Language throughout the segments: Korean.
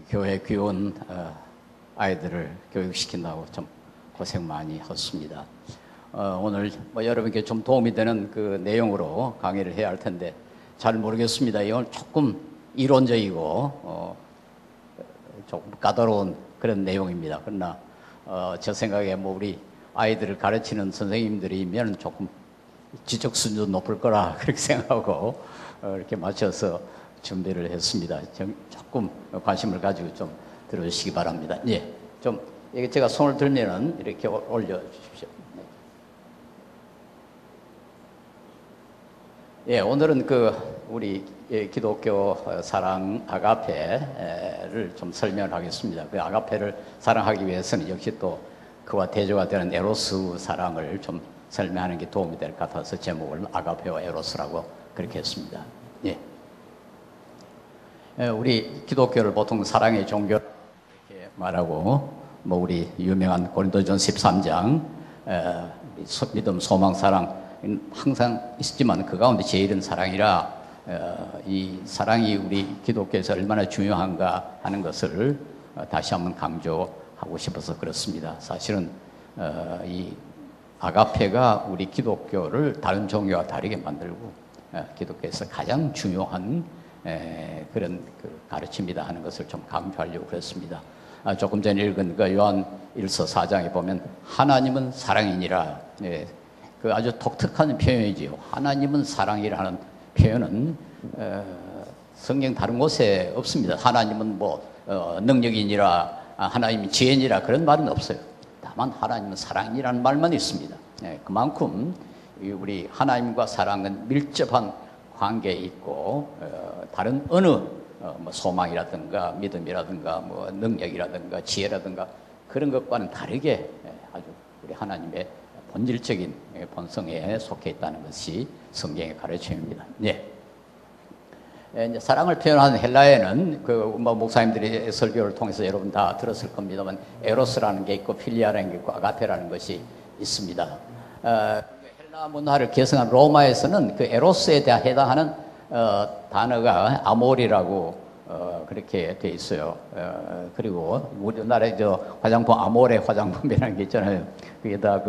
교회 귀여운 아이들을 교육시킨다고 좀 고생 많이 했습니다. 오늘 여러분께 좀 도움이 되는 그 내용으로 강의를 해야 할 텐데 잘 모르겠습니다. 이건 조금 이론적이고 조금 까다로운 그런 내용입니다. 그러나 제 생각에 우리 아이들을 가르치는 선생님들이면 조금 지적 수준도 높을 거라 그렇게 생각하고 이렇게 맞춰서 준비를 했습니다. 조금 관심을 가지고 좀 들어주시기 바랍니다. 예, 좀 이게 제가 손을 들면은 이렇게 올려 주십시오. 예, 오늘은 우리 기독교 사랑 아가페를 좀 설명을 하겠습니다. 그 아가페를 사랑하기 위해서는 역시 또 그와 대조가 되는 에로스 사랑을 좀 설명하는 게 도움이 될 것 같아서 제목을 아가페와 에로스라고 그렇게 했습니다. 예. 우리 기독교를 보통 사랑의 종교 이렇게 말하고 우리 유명한 고린도전서 13장 믿음, 소망, 사랑 항상 있지만 그 가운데 제일은 사랑이라 이 사랑이 우리 기독교에서 얼마나 중요한가 하는 것을 다시 한번 강조하고 싶어서 그렇습니다. 사실은 이 아가페가 우리 기독교를 다른 종교와 다르게 만들고 기독교에서 가장 중요한 그런 가르침이다 하는 것을 좀 강조하려고 그랬습니다. 조금 전에 읽은 요한 1서 4장에 보면 하나님은 사랑이니라. 그 아주 독특한 표현이지요. 하나님은 사랑이라는 표현은 성경 다른 곳에 없습니다. 하나님은 능력이니라, 하나님이 지혜니라 그런 말은 없어요. 다만 하나님은 사랑이라는 말만 있습니다. 그만큼 우리 하나님과 사랑은 밀접한 관계에 있고 다른 어느 소망이라든가 믿음이라든가 능력이라든가 지혜라든가 그런 것과는 다르게 아주 우리 하나님의 본질적인 본성에 속해 있다는 것이 성경의 가르침입니다. 예. 이제 사랑을 표현하는 헬라어에는 목사님들이 설교를 통해서 여러분 다 들었을 겁니다만 에로스라는 게 있고 필리아라는 게 있고 아가페라는 것이 있습니다. 헬라 문화를 개성한 로마에서는 그 에로스에 해당하는 단어가 아모리라고 그렇게 돼 있어요. 그리고 우리나라에 화장품 아모레 화장품이라는 게 있잖아요. 그게 다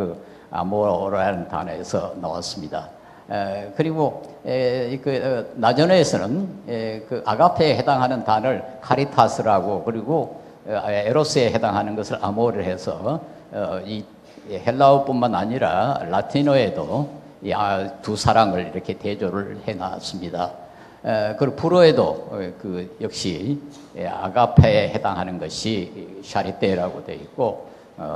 아모라는 단어에서 나왔습니다. 그리고 나전어에서는 아가페에 해당하는 단어를 카리타스라고 그리고 에로스에 해당하는 것을 아모를 해서 이 헬라어뿐만 아니라 라틴어에도 이 두 사랑을 이렇게 대조를 해놨습니다. 그리고 불어에도 역시 아가페에 해당하는 것이 샤리떼라고 되어 있고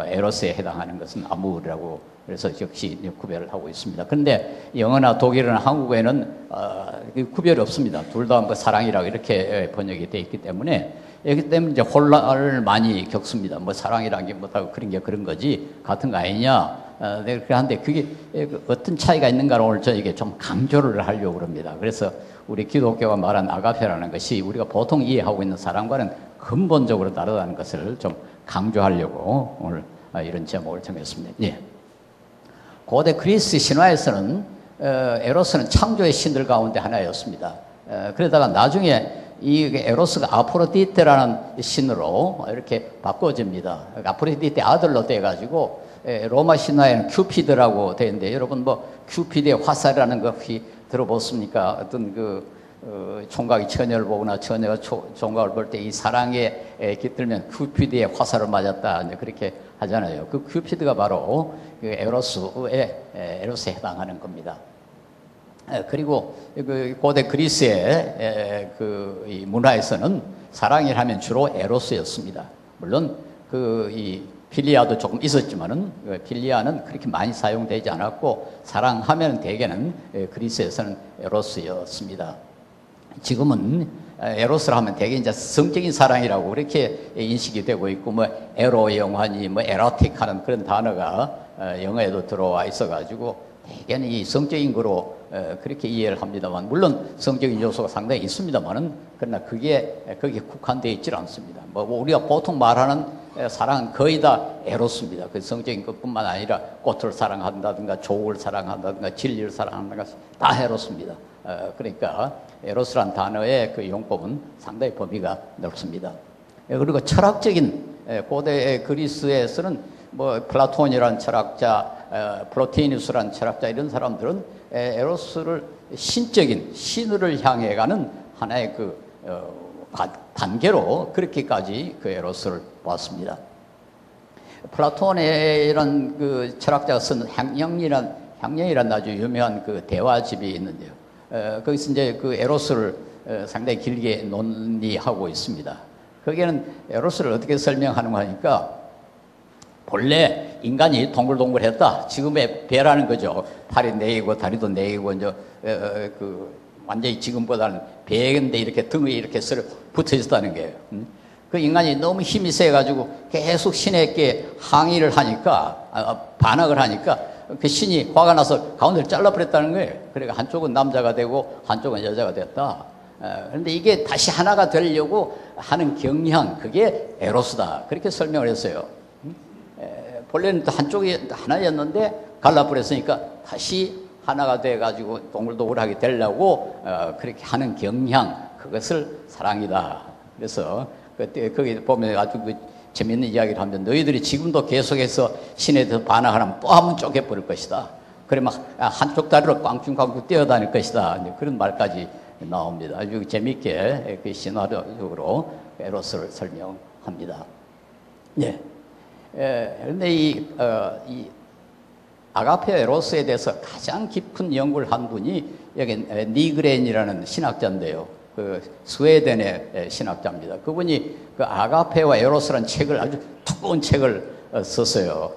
에로스에 해당하는 것은 아무르라고 그래서 역시 구별을 하고 있습니다. 그런데 영어나 독일어나 한국어에는 구별이 없습니다. 둘 다 사랑이라고 이렇게 번역이 되어 있기 때문에 여기 때문에 이제 혼란을 많이 겪습니다. 사랑이라는 게 그런 게 그런 거지 같은 거 아니냐? 그렇게 하는데 그게 어떤 차이가 있는가를 오늘 저에게 좀 강조를 하려고 합니다. 그래서 우리 기독교가 말한 아가페라는 것이 우리가 보통 이해하고 있는 사랑과는 근본적으로 다르다는 것을 좀 강조하려고 오늘 이런 제목을 정했습니다. 예. 고대 그리스 신화에서는 에로스는 창조의 신들 가운데 하나였습니다. 그러다가 나중에 이 에로스가 아프로디테라는 신으로 이렇게 바꿔집니다. 아프로디테 아들로 돼가지고 로마 신화에는 큐피드라고 되어 있는데 여러분 큐피드의 화살이라는 거 혹시 들어보습니까? 어떤 총각이 처녀를 보거나 처녀가 총각을 볼 때 이 사랑에 깃들면 큐피드의 화살을 맞았다 그렇게 하잖아요. 그 큐피드가 바로 에로스에 해당하는 겁니다. 그리고 고대 그리스의 이 문화에서는 사랑을 하면 주로 에로스였습니다. 물론 이 필리아도 조금 있었지만은 필리아는 그렇게 많이 사용되지 않았고 사랑하면 대개는 그리스에서는 에로스였습니다. 지금은 에로스를 하면 대개 이제 성적인 사랑이라고 그렇게 인식이 되고 있고 에로 영환이 에로틱하는 그런 단어가 영어에도 들어와 있어가지고 대개는 이 성적인 거로 그렇게 이해를 합니다만 물론 성적인 요소가 상당히 있습니다만은 그러나 거기에 국한되어 있질 않습니다. 우리가 보통 말하는 사랑은 거의 다 에로스입니다. 그 성적인 것뿐만 아니라 꽃을 사랑한다든가 조국을 사랑한다든가 진리를 사랑한다든가 다 에로스입니다. 그러니까 에로스란 단어의 그 용법은 상당히 범위가 넓습니다. 그리고 철학적인 고대 그리스에서는 뭐 플라톤이라는 철학자, 플로티누스라는 철학자 이런 사람들은 에로스를 신적인 신을 향해 가는 하나의 그 단계로 그렇게까지 그 에로스를 보았습니다. 플라톤의 이런 그 철학자가 쓴 향령이란 아주 유명한 그 대화집이 있는데요. 거기서 이제 그 에로스를 상당히 길게 논의하고 있습니다. 거기에는 에로스를 어떻게 설명하는가 하니까 본래 인간이 동글동글했다. 지금의 배라는 거죠. 팔이 4개고 다리도 4개고 이제 그 완전히 지금보다는 배인데 이렇게 등에 이렇게 붙어 있었다는 거예요. 그 인간이 너무 힘이 세가지고 계속 신에게 항의를 하니까 반항을 하니까 그 신이 화가 나서 가운데를 잘라버렸다는 거예요. 그러니까 한쪽은 남자가 되고 한쪽은 여자가 됐다. 그런데 이게 다시 하나가 되려고 하는 경향, 그게 에로스다. 그렇게 설명을 했어요. 본래는 한쪽이 하나였는데 갈라버렸으니까 다시 하나가 돼가지고 동글동글하게 되려고 그렇게 하는 경향, 그것을 사랑이다. 그래서 그때 거기 보면 아주 그 재밌는 이야기를 하면 너희들이 지금도 계속해서 신에 대해서 반항하면 또 한 번 쪼개버릴 것이다. 그러면 한쪽 다리로 꽝충꽝충 뛰어다닐 것이다. 그런 말까지 나옵니다. 아주 재밌게 그 신화적으로 에로스를 설명합니다. 예. 그런데 이 아가페 에로스에 대해서 가장 깊은 연구를 한 분이 여기 니그렌이라는 신학자인데요. 그 스웨덴의 신학자입니다. 그분이 그 아가페와 에로스라는 책을 아주 두꺼운 책을 썼어요.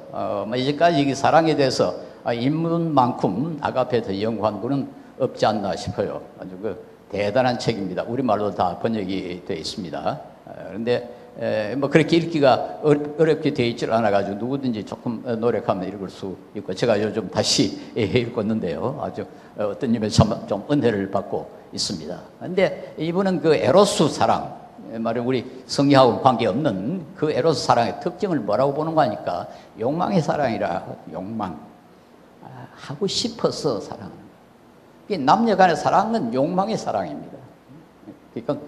이제까지 이 사랑에 대해서 인문만큼 아가페에 대해서 연구한 분은 없지 않나 싶어요. 아주 그 대단한 책입니다. 우리말로 다 번역이 되어 있습니다. 그런데 뭐 그렇게 읽기가 어렵게 되어 있질 않아가지고 누구든지 조금 노력하면 읽을 수 있고, 제가 요즘 다시 읽고 있는데요. 아주 어떤 점에서 좀 은혜를 받고 있습니다. 그런데 이분은 그 에로스 사랑, 말은 우리 성경하고는 관계없는 그 에로스 사랑의 특징을 뭐라고 보는 거 하니까 욕망의 사랑이라. 욕망, 하고 싶어서 사랑하는 거. 남녀 간의 사랑은 욕망의 사랑입니다. 그러니까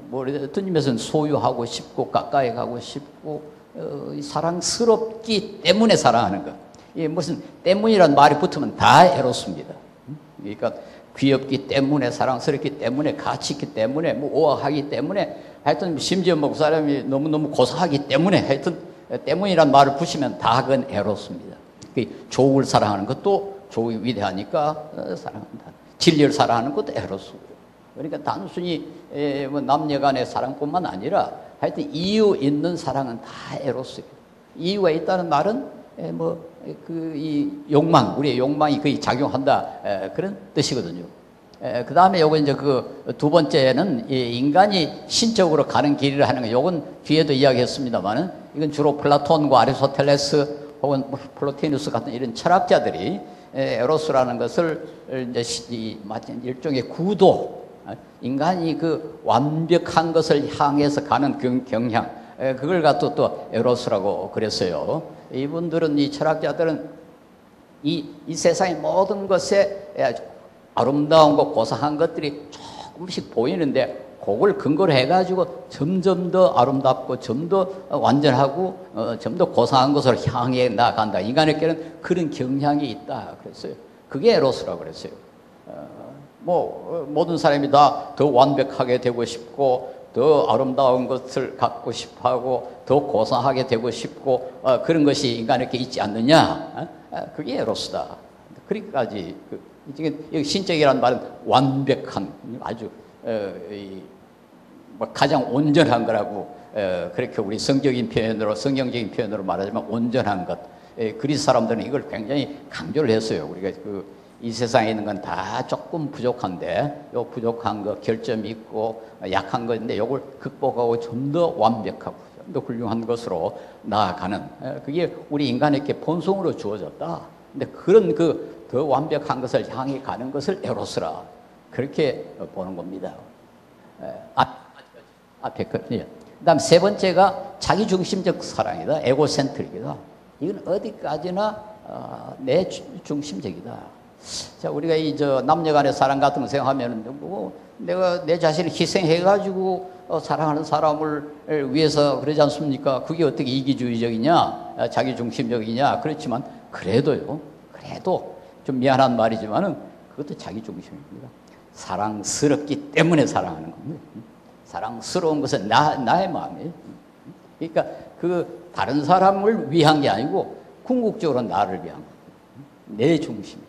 뭐 어떤 점에서는 소유하고 싶고 가까이 가고 싶고 사랑스럽기 때문에 사랑하는 것. 이게 무슨 때문이란 말이 붙으면 다 에로스입니다. 그러니까 귀엽기 때문에, 사랑스럽기 때문에, 가치 있기 때문에, 뭐 우아하기 때문에, 하여튼 심지어 뭐 그 사람이 너무너무 고사하기 때문에, 하여튼 때문이란 말을 붙이면 다 그건 에로스입니다. 조국을 사랑하는 것도 조국이 위대하니까 사랑한다. 진리를 사랑하는 것도 에로스고요. 그러니까 단순히 뭐 남녀 간의 사랑뿐만 아니라 하여튼 이유 있는 사랑은 다 에로스예요. 이유가 있다는 말은 뭐 그 이 욕망, 우리의 욕망이 거의 작용한다, 그런 뜻이거든요. 그 다음에 요거 이제 그 두 번째는 인간이 신적으로 가는 길이라 하는 거. 요건 뒤에도 이야기했습니다만은 이건 주로 플라톤과 아리스토텔레스 혹은 플로티누스 같은 이런 철학자들이 에로스라는 것을 이제 일종의 구도, 인간이 그 완벽한 것을 향해서 가는 경향, 그걸 갖고 또 에로스라고 그랬어요. 이분들은, 이 철학자들은 이 세상의 모든 것에 아름다운 것, 고상한 것들이 조금씩 보이는데 그걸 근거로 해가지고 점점 더 아름답고 좀 더 완전하고 좀 더 고상한 것을 향해 나간다. 인간에게는 그런 경향이 있다 그랬어요. 그게 에로스라고 그랬어요. 뭐 모든 사람이 다 더 완벽하게 되고 싶고 더 아름다운 것을 갖고 싶어하고 더 고상하게 되고 싶고 그런 것이 인간에게 있지 않느냐. 그게 에로스다. 그렇게까지 여기 신적이라는 말은 완벽한, 아주 뭐 가장 온전한 거라고, 그렇게 우리 성경적인 표현으로 말하자면 온전한 것. 그리스 사람들은 이걸 굉장히 강조를 했어요. 우리가 이 세상에 있는 건 다 조금 부족한데, 요 부족한 거, 결점이 있고 약한 것인데 요걸 극복하고 좀 더 완벽하고 좀 더 훌륭한 것으로 나아가는, 그게 우리 인간에게 본성으로 주어졌다. 근데 그런 그 더 완벽한 것을 향해 가는 것을 에로스라, 그렇게 보는 겁니다. 앞에 그, 예. 그다음 세 번째가 자기중심적 사랑이다. 에고센트릭이다. 이건 어디까지나 내 중심적이다. 자, 우리가 남녀간의 사랑 같은 거 생각하면, 뭐, 내가 내 자신을 희생해가지고, 사랑하는 사람을 위해서 그러지 않습니까? 그게 어떻게 이기주의적이냐, 자기중심적이냐? 그렇지만 그래도 좀 미안한 말이지만은 그것도 자기중심입니다. 사랑스럽기 때문에 사랑하는 겁니다. 사랑스러운 것은 나의 마음이에요. 그러니까 그 다른 사람을 위한 게 아니고 궁극적으로 나를 위한 거예요. 내 중심.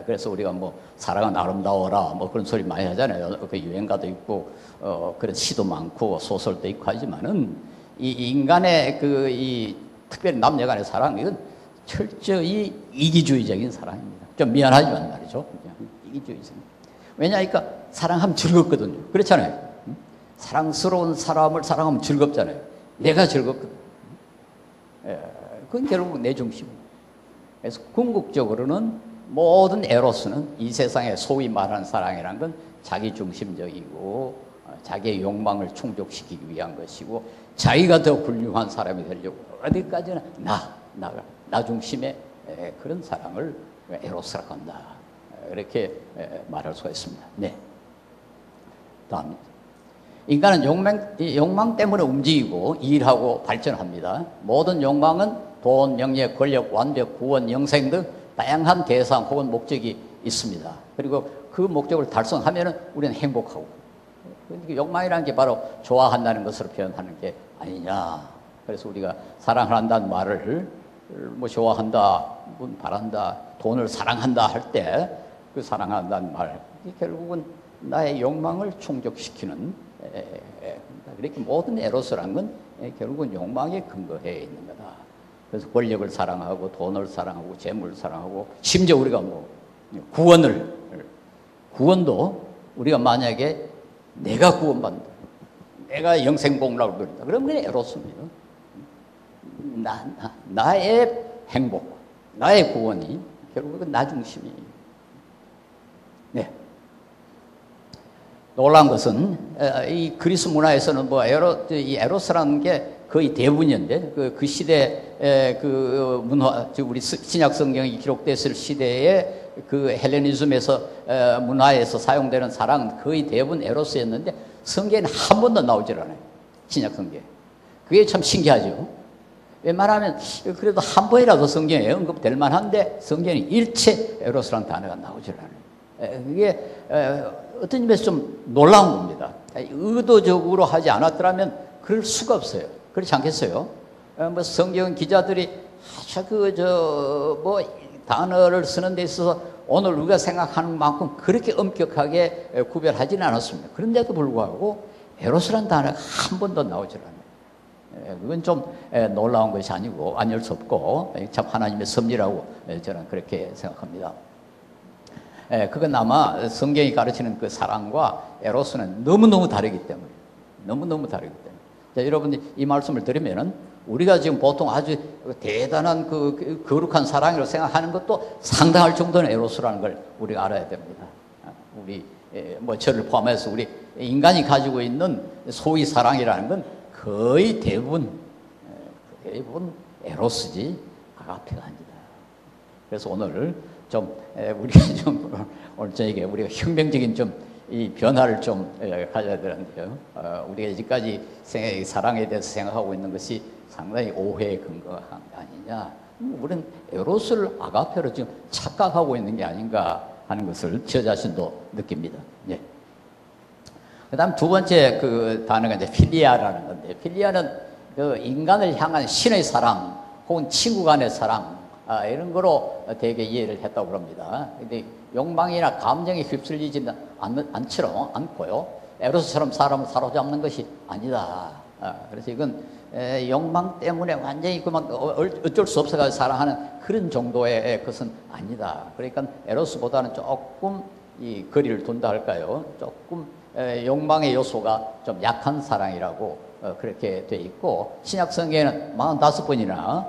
그래서 우리가 뭐 사랑은 아름다워라 뭐 그런 소리 많이 하잖아요. 그 유행가도 있고 그런 시도 많고 소설도 있고 하지만은 이 인간의 이 특별히 남녀 간의 사랑, 이건 철저히 이기주의적인 사랑입니다. 좀 미안하지만 말이죠. 이기주의적. 왜냐하니까 사랑하면 즐겁거든요. 그렇잖아요. 사랑스러운 사람을 사랑하면 즐겁잖아요. 내가 즐겁거든. 그건 결국 내 중심이에요. 그래서 궁극적으로는 모든 에로스는 이 세상에 소위 말하는 사랑이라는 건 자기중심적이고 자기의 욕망을 충족시키기 위한 것이고 자기가 더 훌륭한 사람이 되려고 어디까지나 나 중심의 그런 사랑을 에로스라고 한다. 이렇게 말할 수가 있습니다. 네. 다음. 인간은 욕망 때문에 움직이고 일하고 발전합니다. 모든 욕망은 돈, 명예, 권력, 완벽, 구원, 영생 등 다양한 대상 혹은 목적이 있습니다. 그리고 그 목적을 달성하면 우리는 행복하고. 그러니까 욕망이라는 게 바로 좋아한다는 것으로 표현하는 게 아니냐. 그래서 우리가 사랑을 한다는 말을 뭐 좋아한다, 뭐 바란다, 돈을 사랑한다 할 때 그 사랑한다는 말, 결국은 나의 욕망을 충족시키는, 그렇게 모든 에로스라는 건 결국은 욕망에 근거해 있는 거다. 그래서 권력을 사랑하고 돈을 사랑하고 재물을 사랑하고 심지어 우리가 뭐 구원도 우리가 만약에 내가 구원받는다, 내가 영생복락을 누린다, 그러면 그게 에로스입니다. 나의 행복, 나의 구원이 결국은 나 중심이. 네. 놀라운 것은 이 그리스 문화에서는 뭐 이 에로스라는 게 거의 대부분인데 그 시대 그 문화, 즉 우리 신약 성경이 기록됐을 시대의 그 헬레니즘에서 문화에서 사용되는 사랑은 거의 대부분 에로스였는데 성경에는 한 번도 나오질 않아요. 신약 성경에. 그게 참 신기하죠. 웬만하면 그래도 한 번이라도 성경에 언급될 만한데 성경에 일체 에로스라는 단어가 나오질 않아요. 그게 어떤 점에서 좀 놀라운 겁니다. 의도적으로 하지 않았더라면 그럴 수가 없어요. 그렇지 않겠어요? 뭐 성경 기자들이 뭐 단어를 쓰는 데 있어서 오늘 우리가 생각하는 만큼 그렇게 엄격하게 구별하지는 않았습니다. 그런데도 불구하고 에로스라는 단어가 한 번도 나오질 않아요. 그건 좀 놀라운 것이 아니고 아닐 수 없고 참 하나님의 섭리라고 저는 그렇게 생각합니다. 그건 아마 성경이 가르치는 그 사랑과 에로스는 너무너무 다르기 때문에. 자, 여러분이 이 말씀을 들으면은 우리가 지금 보통 아주 대단한 그 거룩한 사랑이라고 생각하는 것도 상당할 정도는 에로스라는 걸 우리가 알아야 됩니다. 우리 뭐 저를 포함해서 우리 인간이 가지고 있는 소위 사랑이라는 건 거의 대부분 에로스지 아가페가 아니다. 그래서 오늘 좀 우리가 좀 오늘 저녁에 우리가 혁명적인 좀 이 변화를 좀 가져야 되는데요. 우리가 이제까지 사랑에 대해서 생각하고 있는 것이 상당히 오해의 근거가 아니냐. 우리는 에로스를 아가페로 지금 착각하고 있는 게 아닌가 하는 것을 저 자신도 느낍니다. 예. 그다음 두 번째 그 단어가 이제 필리아라는 건데, 필리아는 그 인간을 향한 신의 사랑 혹은 친구 간의 사랑, 이런 거로 되게 이해를 했다고 그럽니다. 근데 욕망이나 감정에 휩쓸리지는 않고요. 에로스처럼 사람을 사로잡는 것이 아니다. 그래서 이건 욕망 때문에 완전히 그만 어쩔 수 없어서 사랑하는 그런 정도의 것은 아니다. 그러니까 에로스보다는 조금 이 거리를 둔다 할까요? 조금 욕망의 요소가 좀 약한 사랑이라고 그렇게 돼 있고, 신약 성경에는 45번이나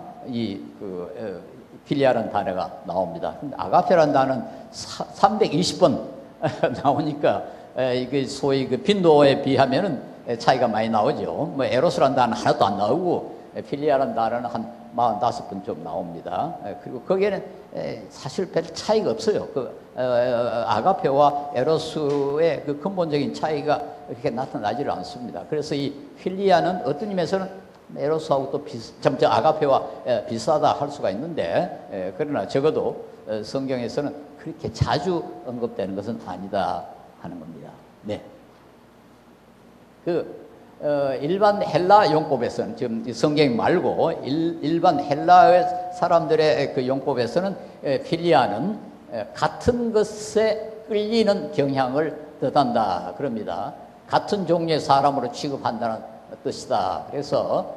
필리아라는 단어가 나옵니다. 근데 아가페라는 단어는 320번 나오니까 이게 소위 그 빈도에 비하면은 차이가 많이 나오죠. 뭐 에로스라는 단어는 하나도 안 나오고 필리아라는 단어는 한 45번 좀 나옵니다. 그리고 거기에는 사실 별 차이가 없어요. 그 아가페와 에로스의 그 근본적인 차이가 그렇게 나타나지를 않습니다. 그래서 이 필리아는 어떤 의미에서는 에로스하고 또 점점 아가페와 비슷하다 할 수가 있는데, 그러나 적어도 성경에서는 그렇게 자주 언급되는 것은 아니다 하는 겁니다. 네. 일반 헬라 용법에서는, 지금 성경 말고 일반 헬라의 사람들의 그 용법에서는 필리아는 같은 것에 끌리는 경향을 뜻한다 그럽니다. 같은 종류의 사람으로 취급한다는 뜻이다. 그래서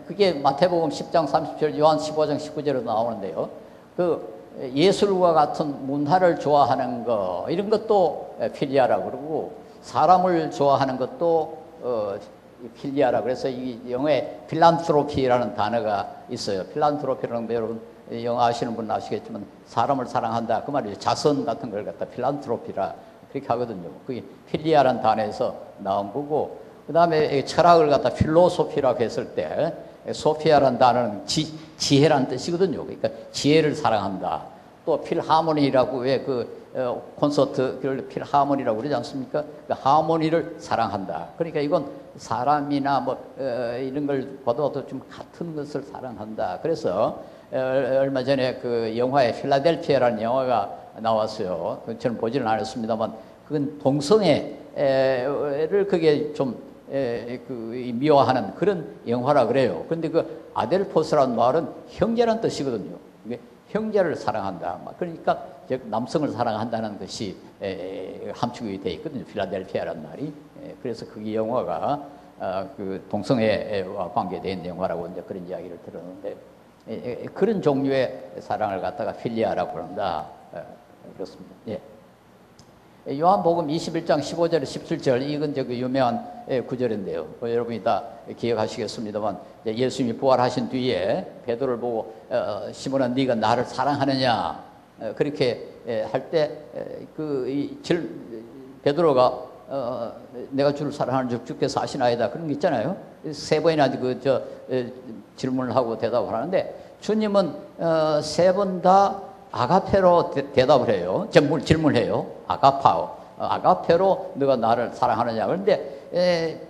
그게 마태복음 10장 30절, 요한 15장 19절에도 나오는데요. 예술과 같은 문화를 좋아하는 거, 이런 것도 필리아라고 그러고, 사람을 좋아하는 것도 필리아라. 그래서 이 영어에 필란트로피라는 단어가 있어요. 필란트로피라는 거 여러분 영어 아시는 분은 아시겠지만 사람을 사랑한다 그 말이죠. 자선 같은 걸 갖다 필란트로피라 그렇게 하거든요. 그게 필리아라는 단어에서 나온 거고, 그 다음에 철학을 갖다 필로소피라고 했을 때 소피아라는 단어는 지혜라는 뜻이거든요. 그러니까 지혜를 사랑한다. 또 필하모니라고 왜 콘서트 필하모니라고 그러지 않습니까? 그 하모니를 사랑한다. 그러니까 이건 사람이나 이런 걸 봐도 좀 같은 것을 사랑한다. 그래서 얼마 전에 그 영화에 필라델피아라는 영화가 나왔어요. 저는 보지는 않았습니다만 그건 동성애를 그게 좀 미워하는 그런 영화라 그래요. 그런데 그 아델포스라는 말은 형제라는 뜻이거든요. 형제를 사랑한다. 그러니까 남성을 사랑한다는 것이 함축이 되어 있거든요. 필라델피아라는 말이. 그래서 그 영화가 그 동성애와 관계된 영화라고 이제 그런 이야기를 들었는데, 그런 종류의 사랑을 갖다가 필리아라고 그런다. 그렇습니다. 예. 요한복음 21장 15절 17절, 이건 유명한 구절인데요. 여러분이 다 기억하시겠습니다만, 예수님이 부활하신 뒤에 베드로를 보고 시몬아 네가 나를 사랑하느냐 그렇게 할 때 베드로가 내가 주를 사랑하는 줄 주께서 아시나이다 그런 게 있잖아요. 세 번이나 질문을 하고 대답을 하는데, 주님은 세 번 다 아가페로 대답을 해요. 질문해요. 아가페로 너가 나를 사랑하느냐. 그런데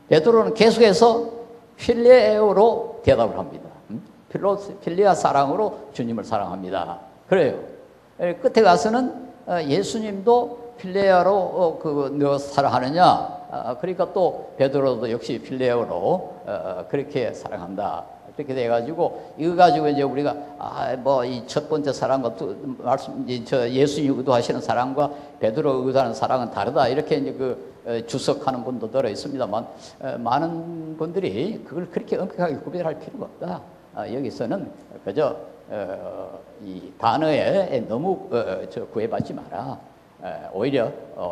베드로는 계속해서 필레오로 대답을 합니다. 필리아 사랑으로 주님을 사랑합니다. 그래요. 끝에 가서는 예수님도 필레아로 너 사랑하느냐. 그러니까 또 베드로도 역시 필레오로 그렇게 사랑한다. 그렇게 돼가지고 이거 가지고 이제 우리가 이 첫 번째 사랑과 예수님이 의도하시는 사랑과 베드로 의도하는 사랑은 다르다 이렇게 이제 주석하는 분도 들어 있습니다만, 많은 분들이 그걸 그렇게 엄격하게 구별할 필요가 없다. 여기서는 그저 이 단어에 너무 구애받지 마라. 오히려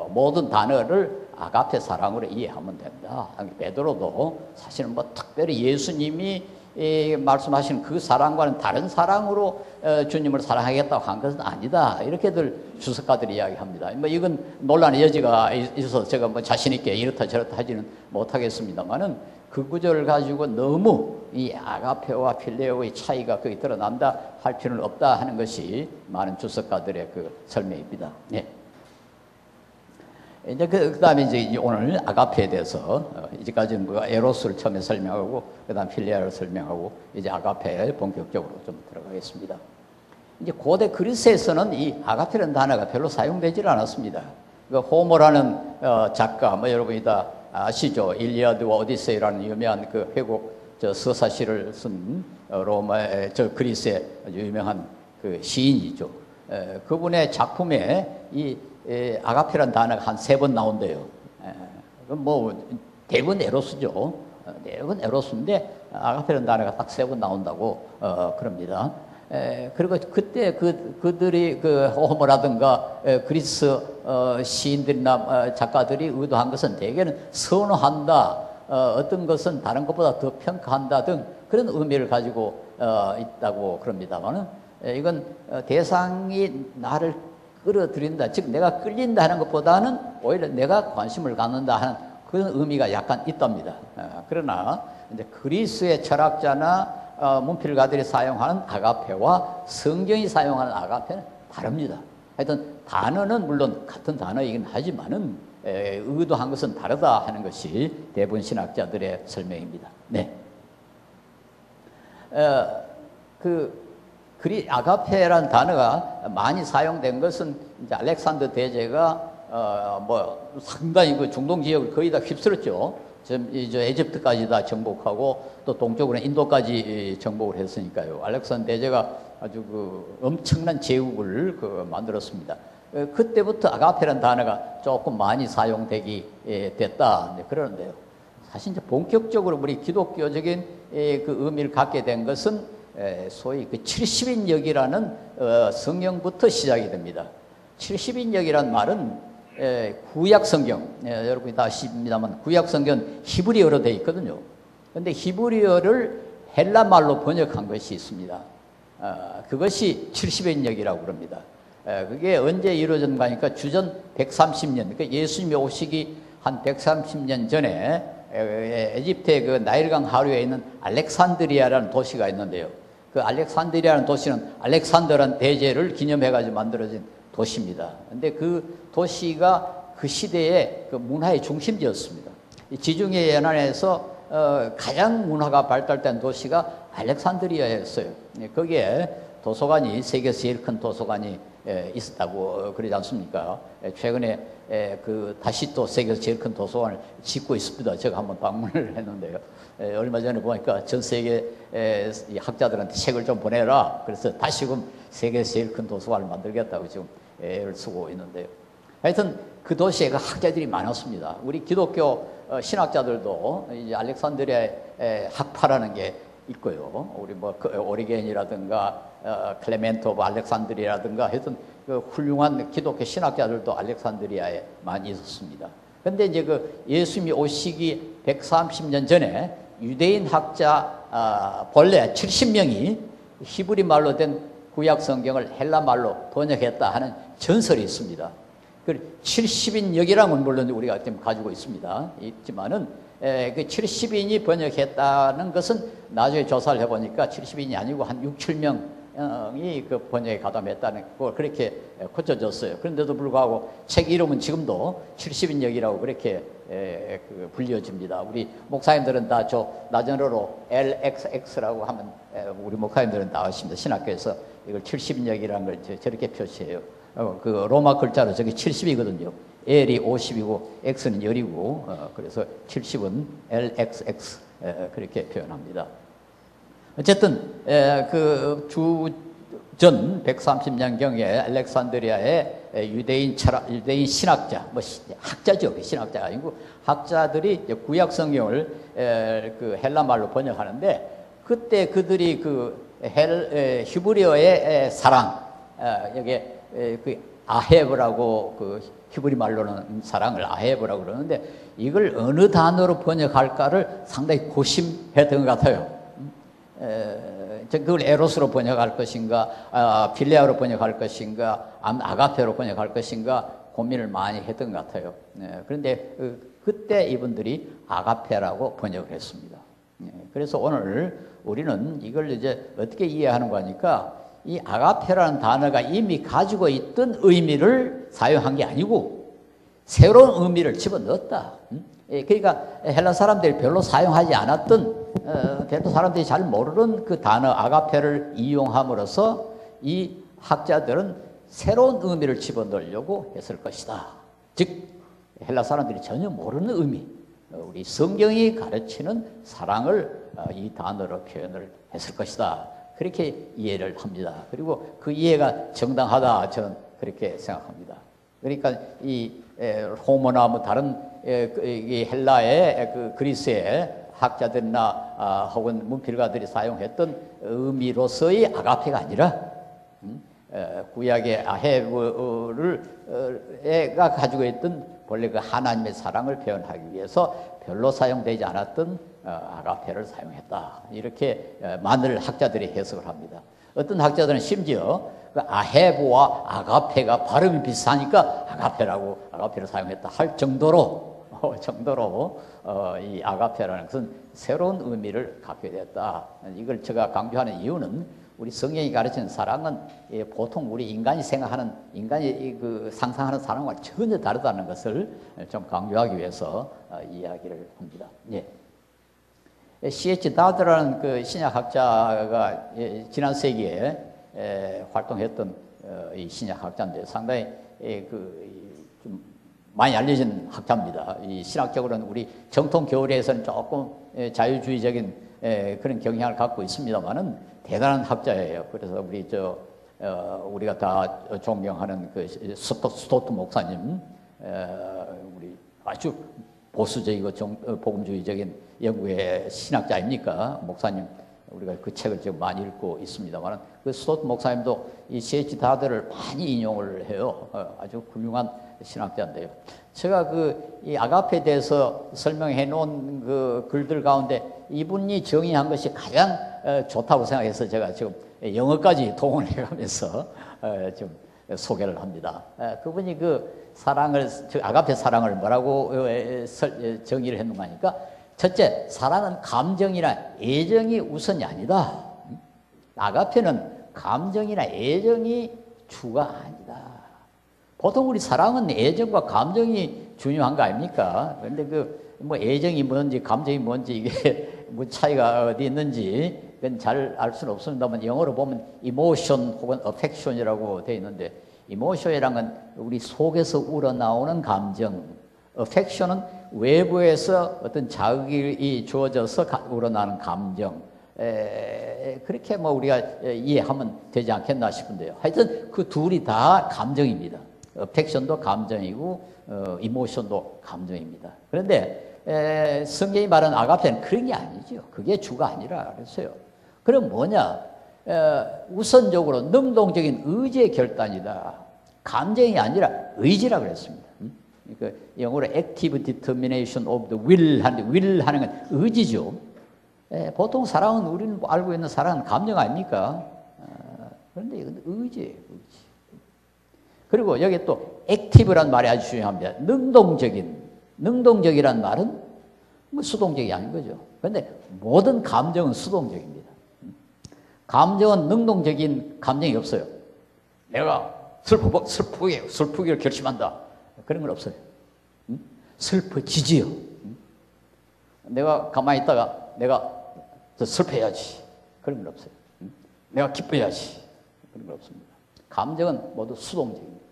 모든 단어를 아가페 사랑으로 이해하면 된다. 베드로도 사실은 특별히 예수님이 말씀하신 그 사랑과는 다른 사랑으로 주님을 사랑하겠다고 한 것은 아니다. 이렇게들 주석가들이 이야기합니다. 이건 논란의 여지가 있어서 제가 자신 있게 이렇다 저렇다 하지는 못하겠습니다만은, 그 구절을 가지고 너무 이 아가페와 필레오의 차이가 거기 드러난다 할 필요는 없다 하는 것이 많은 주석가들의 설명입니다. 예. 이제 그다음에 이제 오늘 아가페에 대해서 이제까지는 에로스를 처음에 설명하고 그다음 필리아를 설명하고 이제 아가페에 본격적으로 좀 들어가겠습니다. 이제 고대 그리스에서는 이 아가페라는 단어가 별로 사용되질 않았습니다. 호모라는 작가, 여러분이 다 아시죠? 일리아드와 오디세이라는 유명한 회곡 서사시를 쓴 로마의 그리스의 유명한 시인이죠. 그분의 작품에 이 아가페라는 단어가 한 3번 나온대요. 대부분 에로스죠. 대부분 에로스인데 아가페라는 단어가 딱 3번 나온다고 그럽니다. 그리고 그때 그들이 호모라든가 그리스 시인들이나 작가들이 의도한 것은 대개는 선호한다, 어떤 것은 다른 것보다 더 평가한다 등 그런 의미를 가지고 있다고 그럽니다만은, 이건 대상이 나를 끌어들인다, 즉 내가 끌린다 하는 것보다는 오히려 내가 관심을 갖는다 하는 그런 의미가 약간 있답니다. 그러나 이제 그리스의 철학자나 문필가들이 사용하는 아가페와 성경이 사용하는 아가페는 다릅니다. 하여튼 단어는 물론 같은 단어이긴 하지만은 의도한 것은 다르다 하는 것이 대부분 신학자들의 설명입니다. 네. 아가페라는 단어가 많이 사용된 것은 이제 알렉산더 대제가 뭐 상당히 그 중동 지역을 거의 다 휩쓸었죠. 지금 이제 에집트까지 다 정복하고 또 동쪽으로 인도까지 정복을 했으니까요. 알렉산더 대제가 아주 그 엄청난 제국을 만들었습니다. 그때부터 아가페라는 단어가 조금 많이 사용되기 됐다 그러는데요. 사실 이제 본격적으로 우리 기독교적인 그 의미를 갖게 된 것은 소위 그 70인역이라는 성경부터 시작이 됩니다. 70인역이란 말은 구약 성경, 여러분이 다 아십니다만 구약 성경 히브리어로 되어 있거든요. 그런데 히브리어를 헬라 말로 번역한 것이 있습니다. 그것이 70인역이라고 그럽니다. 그게 언제 이루어졌는가 하니까 주전 130년, 그러니까 예수님이 오시기 한 130년 전에 에집트의 그 나일강 하류에 있는 알렉산드리아라는 도시가 있는데요. 그 알렉산드리아라는 도시는 알렉산더라는 대제를 기념해가지고 만들어진 도시입니다. 근데 그 도시가 그 시대의 그 문화의 중심지였습니다. 지중해 연안에서 가장 문화가 발달된 도시가 알렉산드리아였어요. 거기에 도서관이 세계에서 제일 큰 도서관이 있었다고 그러지 않습니까? 최근에 다시 또 세계에서 제일 큰 도서관을 짓고 있습니다. 제가 한번 방문을 했는데요. 얼마 전에 보니까 전 세계 학자들한테 책을 좀 보내라. 그래서 다시금 세계에서 제일 큰 도서관을 만들겠다고 지금 애를 쓰고 있는데요. 하여튼 그 도시에 그 학자들이 많았습니다. 우리 기독교 신학자들도 이제 알렉산드리아의 학파라는 게 있고요. 우리 뭐 오리겐이라든가 클레멘토 오브 알렉산드리아라든가 하여튼 그 훌륭한 기독교 신학자들도 알렉산드리아에 많이 있었습니다. 그런데 이제 그 예수님이 오시기 130년 전에 유대인 학자 본래 70명이 히브리 말로 된 구약 성경을 헬라 말로 번역했다 하는 전설이 있습니다. 그 70인역이라는 물론 우리가 지금 가지고 있지만은 그 70인이 번역했다는 것은 나중에 조사를 해보니까 70인이 아니고 한 6, 7명이 그 번역에 가담했다는 거 그렇게 고쳐졌어요. 그런데도 불구하고 책 이름은 지금도 70인역이라고 그렇게 불려집니다. 우리 목사님들은 다 나전어로 LXX라고 하면 우리 목사님들은 다 아십니다. 신학교에서 이걸 70인역이라는 걸 저렇게 표시해요. 그 로마 글자로 저게 70이거든요. L이 50이고 X는 10이고 그래서 70은 LXX 그렇게 표현합니다. 어쨌든 그 주전 130년경에 알렉산드리아의 유대인 신학자, 뭐 학자죠, 신학자가 아니고 학자들이 구약 성경을 그 헬라 말로 번역하는데 그때 그들이 그 히브리어의 사랑, 여기에 그 아헤브라고 그 히브리 말로는 사랑을 아헤브라고 그러는데 이걸 어느 단어로 번역할까를 상당히 고심했던 것 같아요. 그걸 에로스로 번역할 것인가, 필레아로 번역할 것인가, 아가페로 번역할 것인가 고민을 많이 했던 것 같아요. 그런데 그때 이분들이 아가페라고 번역을 했습니다. 그래서 오늘 우리는 이걸 이제 어떻게 이해하는 거니까 이 아가페라는 단어가 이미 가지고 있던 의미를 사용한 게 아니고 새로운 의미를 집어넣었다. 그러니까 헬라 사람들이 별로 사용하지 않았던 별로 사람들이 잘 모르는 그 단어 아가페를 이용함으로써 이 학자들은 새로운 의미를 집어넣으려고 했을 것이다. 즉 헬라 사람들이 전혀 모르는 의미, 우리 성경이 가르치는 사랑을 이 단어로 표현을 했을 것이다. 그렇게 이해를 합니다. 그리고 그 이해가 정당하다 저는 그렇게 생각합니다. 그러니까 이 호모나 뭐 다른 이 헬라의 그 그리스의 학자들이나 혹은 문필가들이 사용했던 의미로서의 아가페가 아니라 구약의 아헤브가 가지고 있던 본래 그 하나님의 사랑을 표현하기 위해서 별로 사용되지 않았던 아가페를 사용했다. 이렇게 많은 학자들이 해석을 합니다. 어떤 학자들은 심지어 그 아헤브와 아가페가 발음이 비슷하니까 아가페를 사용했다 할 정도로 이 아가페라는 것은 새로운 의미를 갖게 됐다. 이걸 제가 강조하는 이유는 우리 성경이 가르치는 사랑은 보통 우리 인간이 생각하는, 인간이 그 상상하는 사랑과 전혀 다르다는 것을 좀 강조하기 위해서 이야기를 합니다. 예. C.H. 다드라는 그 신약학자가 지난 세기에 활동했던 이 신약학자인데 상당히 좀 많이 알려진 학자입니다. 이 신학적으로는 우리 정통 교리에서는 조금 자유주의적인 그런 경향을 갖고 있습니다만은 대단한 학자예요. 그래서 우리가 다 존경하는 그 스토트 목사님, 우리 아주 보수적이고 복음주의적인 영국의 신학자 아닙니까? 목사님, 우리가 그 책을 지금 많이 읽고 있습니다만, 그 스토트 목사님도 이 C.H. 다드를 많이 인용을 해요. 아주 훌륭한 신학자인데요. 제가 이 아가페에 대해서 설명해 놓은 그 글들 가운데 이분이 정의한 것이 가장 좋다고 생각해서 제가 지금 영어까지 동원해 가면서 좀 소개를 합니다. 그분이 그 사랑을, 아가페 사랑을 뭐라고 정의를 했는가 하니까, 첫째, 사랑은 감정이나 애정이 우선이 아니다. 아가페는 감정이나 애정이 주가 아니다. 보통 우리 사랑은 애정과 감정이 중요한 거 아닙니까? 그런데 뭐 애정이 뭔지 감정이 뭔지 이게 뭐 차이가 어디 있는지 그건 잘 알 수는 없습니다만, 영어로 보면 emotion 혹은 affection이라고 되어 있는데, emotion이란 건 우리 속에서 우러나오는 감정, affection은 외부에서 어떤 자극이 주어져서 우러나는 감정, 그렇게 뭐 우리가 이해하면 되지 않겠나 싶은데요. 하여튼 그 둘이 다 감정입니다. affection도 감정이고 emotion도 감정입니다. 그런데 성경이 말하는 아가페는 그런 게 아니죠. 그게 주가 아니라 그랬어요. 그럼 뭐냐? 우선적으로 능동적인 의지의 결단이다. 감정이 아니라 의지라 그랬습니다. 그러니까 영어로 active determination of the will 하는데, will 하는 건 의지죠. 보통 사랑은, 우리는 알고 있는 사랑은 감정 아닙니까? 그런데 이건 의지예요, 의지. 그리고 여기 또 active란 말이 아주 중요합니다. 능동적이란 말은 뭐 수동적이 아닌 거죠. 그런데 모든 감정은 수동적입니다. 감정은 능동적인 감정이 없어요. 내가 슬프기를 결심한다. 그런 건 없어요. 슬퍼지지요. 내가 가만히 있다가 내가 슬퍼야지. 그런 건 없어요. 내가 기뻐야지. 그런 건 없습니다. 감정은 모두 수동적입니다.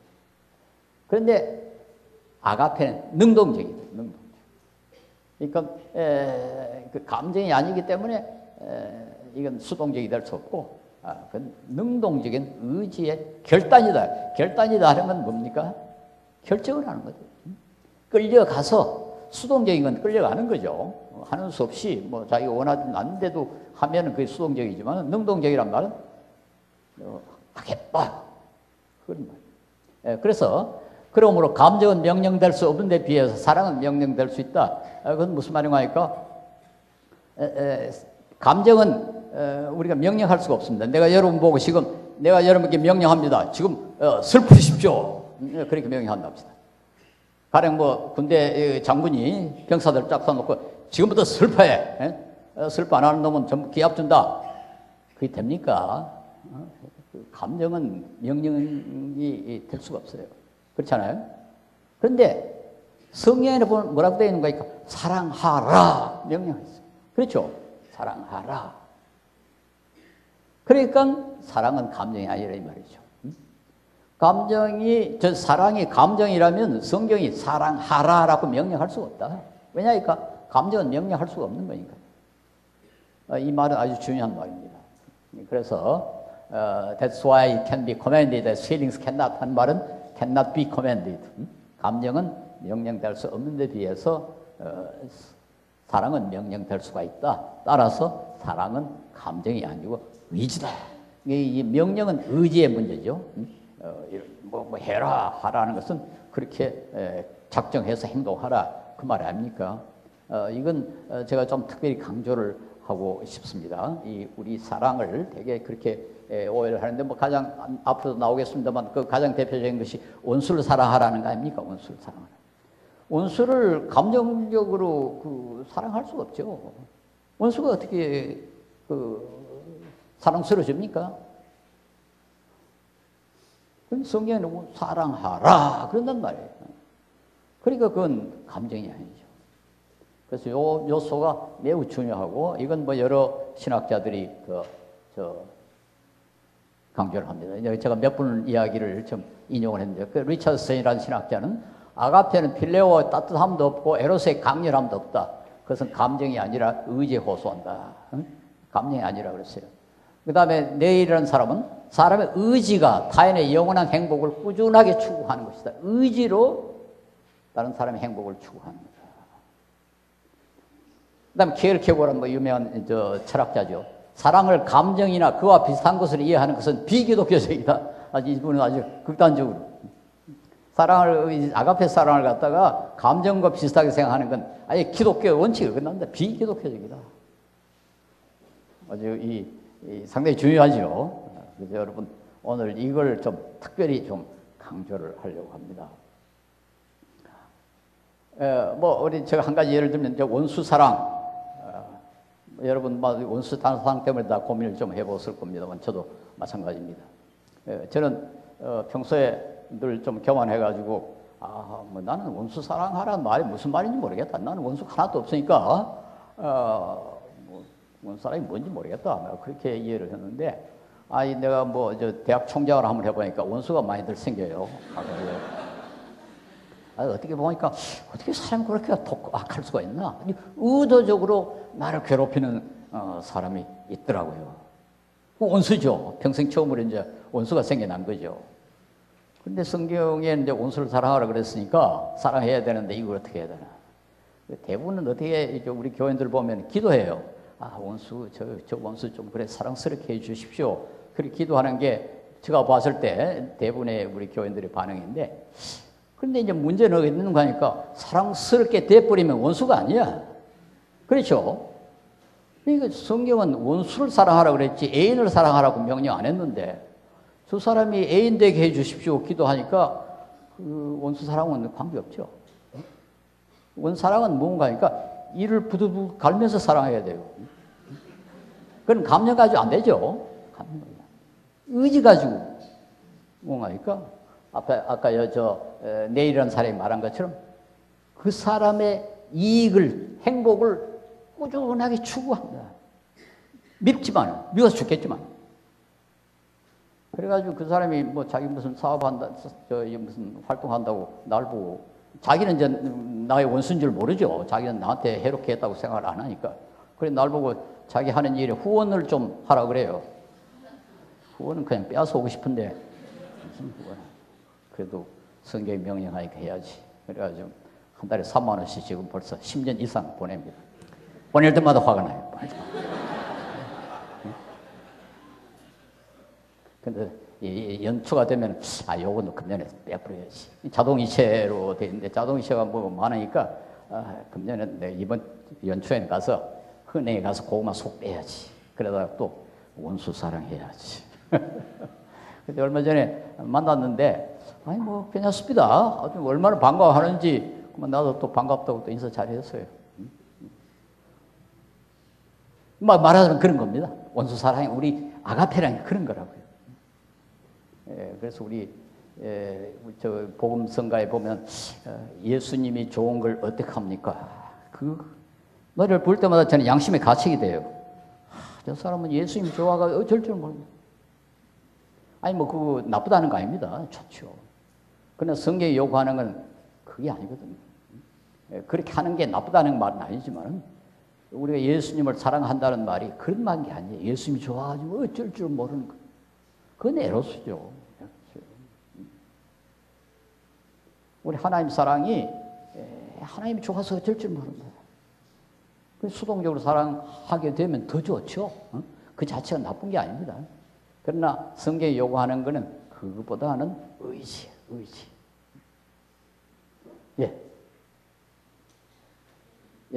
그런데 아가페는 능동적이다. 그러니까 그 감정이 아니기 때문에 이건 수동적이 될 수 없고, 그건 능동적인 의지의 결단이다. 결단이다 하는 건 뭡니까? 결정을 하는 거죠. 끌려가서, 수동적인 건 끌려가는 거죠. 하는 수 없이 뭐 자기가 원하지 않는데도 하면은 그게 수동적이지만, 능동적이란 말은 하겠다. 그런 말이에요. 그래서 그러므로 감정은 명령될 수 없는 데 비해서 사랑은 명령될 수 있다. 그건 무슨 말인가 하니까, 감정은 우리가 명령할 수가 없습니다. 내가 여러분 보고 지금 내가 여러분께 명령합니다. 지금 슬프십시오. 그렇게 명령한다 합시다. 가령 뭐 군대 장군이 병사들 쫙 써놓고 지금부터 슬퍼해. 슬퍼 안 하는 놈은 전부 기합 준다. 그게 됩니까? 감정은 명령이 될 수가 없어요. 그렇잖아요? 그런데 성경에 보면 뭐라고 되어 있는가 하니까 사랑하라 명령했어요. 그렇죠? 사랑하라. 그러니까 사랑은 감정이 아니라 이 말이죠. 사랑이 감정이라면 성경이 사랑하라라고 명령할 수가 없다. 왜냐니까 감정은 명령할 수가 없는 거니까. 이 말은 아주 중요한 말입니다. 그래서 that's why it can be commanded as feelings cannot 하는 말은 cannot be commanded. 감정은 명령될 수 없는 데 비해서 사랑은 명령될 수가 있다. 따라서 사랑은 감정이 아니고 의지다. 이 명령은 의지의 문제죠. 뭐 해라 하라는 것은 그렇게 작정해서 행동하라 그 말 아닙니까? 이건 제가 좀 특별히 강조를 하고 싶습니다. 우리 사랑을 되게 그렇게 오해를 하는데, 뭐 가장 앞으로도 나오겠습니다만 그 가장 대표적인 것이 원수를 사랑하라는 거 아닙니까? 원수를 사랑하라. 원수를 감정적으로 사랑할 수가 없죠. 원수가 어떻게 사랑스러워집니까? 성경에는 사랑하라 그런단 말이에요. 그러니까 그건 감정이 아니죠. 그래서 요 요소가 매우 중요하고 이건 뭐 여러 신학자들이 강조를 합니다. 제가 몇 분 이야기를 좀 인용을 했는데 그 리처드슨이라는 신학자는 아가페는 필레오의 따뜻함도 없고 에로스의 강렬함도 없다. 그것은 감정이 아니라 의지에 호소한다. 감정이 아니라 그랬어요. 그 다음에 네일이라는 사람은 사람의 의지가 타인의 영원한 행복을 꾸준하게 추구하는 것이다. 의지로 다른 사람의 행복을 추구하는 거다. 그 다음에 키엘케고라는 뭐 유명한 철학자죠. 사랑을 감정이나 그와 비슷한 것을 이해하는 것은 비기독교적이다. 이분은 아주 극단적으로. 사랑을, 아가페 사랑을 갖다가 감정과 비슷하게 생각하는 건 아예 기독교의 원칙을 끝난다. 비기독교적이다. 아주 상당히 중요하죠. 그래서 여러분, 오늘 이걸 좀 특별히 좀 강조를 하려고 합니다. 제가 한 가지 예를 들면, 원수 사랑. 여러분, 원수 사랑 때문에 다 고민을 좀 해봤을 겁니다만, 저도 마찬가지입니다. 저는 평소에 늘 좀 교만해가지고, 나는 원수 사랑하라는 말이 무슨 말인지 모르겠다. 나는 원수 하나도 없으니까, 원수 사랑이 뭔지 모르겠다. 그렇게 이해를 했는데, 내가 대학 총장을 한번 해보니까 원수가 많이들 생겨요. 어떻게 보니까, 어떻게 사람이 그렇게 악할 수가 있나? 의도적으로 나를 괴롭히는 사람이 있더라고요. 원수죠. 평생 처음으로 이제 원수가 생겨난 거죠. 근데 성경에 이제 원수를 사랑하라 그랬으니까 사랑해야 되는데 이걸 어떻게 해야 되나? 대부분은 어떻게 우리 교인들 보면 기도해요. 원수, 저 원수 좀 그래 사랑스럽게 해 주십시오. 그렇게 기도하는 게 제가 봤을 때 대부분의 우리 교인들의 반응인데, 근데 이제 문제는 어디 있는 거니까 사랑스럽게 돼버리면 원수가 아니야. 그렇죠? 그러니까 성경은 원수를 사랑하라 그랬지 애인을 사랑하라고 명령 안 했는데, 저 사람이 애인 되게 해 주십시오 기도하니까 그 원수 사랑은 관계없죠. 원수 사랑은 뭔가 하니까 이를 부두부 갈면서 사랑해야 돼요. 그건 감정 가지고 안 되죠. 의지 가지고 뭔가 하니까 아까 네일이라는 사람이 말한 것처럼 그 사람의 이익을, 행복을 꾸준하게 추구한다. 밉지만, 미워서 죽겠지만. 그래가지고 그 사람이 자기 무슨 사업한다, 무슨 활동한다고 날 보고, 자기는 이제 나의 원수인 줄 모르죠. 자기는 나한테 해롭게 했다고 생각을 안 하니까. 그래, 날 보고 자기 하는 일에 후원을 좀 하라 그래요. 후원은 그냥 빼앗아 오고 싶은데, 무슨 후원. 그래도 성경이 명령하니까 해야지. 그래가지고 한 달에 3만 원씩 지금 벌써 10년 이상 보냅니다. 보낼 때마다 화가 나요. 근데 연초가 되면 요거는 금년에 빼버려야지. 자동이체로 돼 있는데 자동이체가 많으니까 금년에 내가 이번 연초에 가서 은행에 가서 고구마 속 빼야지. 그러다가 또 원수 사랑해야지. 근데 얼마 전에 만났는데 괜찮습니다. 얼마나 반가워하는지 나도 또 반갑다고 또 인사 잘했어요. 말하자면 그런 겁니다. 원수 사랑이 우리 아가페라는 그런 거라고요. 그래서 우리 복음성가에 보면 예수님이 좋은 걸 어떻게 합니까? 그 노래를 부를 때마다 저는 양심의 가책이 돼요. 저 사람은 예수님 좋아가 어쩔 줄 모르고. 그거 나쁘다는 거 아닙니다. 좋죠. 그러나 성경이 요구하는 건 그게 아니거든요. 그렇게 하는 게 나쁘다는 말은 아니지만, 우리가 예수님을 사랑한다는 말이 그런 말인 게 아니에요. 예수님이 좋아가지고 어쩔 줄 모르는 거. 그건 에로스죠. 우리 하나님 사랑이 하나님이 좋아서 어쩔 줄 모른다. 수동적으로 사랑하게 되면 더 좋죠. 그 자체가 나쁜 게 아닙니다. 그러나 성경이 요구하는 것은 그것보다는 의지.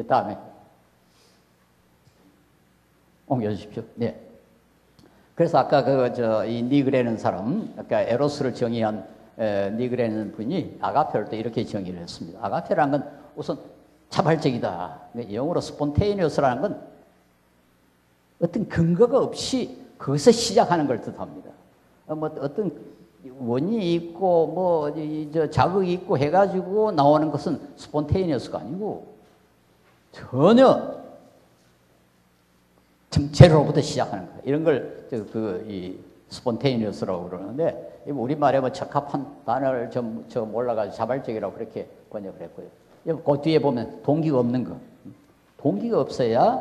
다음에 옮겨주십시오. 네. 그래서 아까 이 니그레는 사람, 아까 에로스를 정의한 니그레는 분이 아가페를 또 이렇게 정의를 했습니다. 아가페라는 건 우선 자발적이다. 영어로 스폰테이니어스라는 건 어떤 근거가 없이 거기서 시작하는 걸 뜻합니다. 뭐 어떤 원인이 있고 뭐 자극이 있고 해가지고 나오는 것은 스폰테이니어스가 아니고 전혀 제로부터 시작하는 거예요. 이런 걸 이 스폰테이니어스라고 그러는데 우리말에 뭐 적합한 단어를 저 몰라가지고 자발적이라고 그렇게 번역을 했고요. 그 뒤에 보면 동기가 없는 거. 동기가 없어야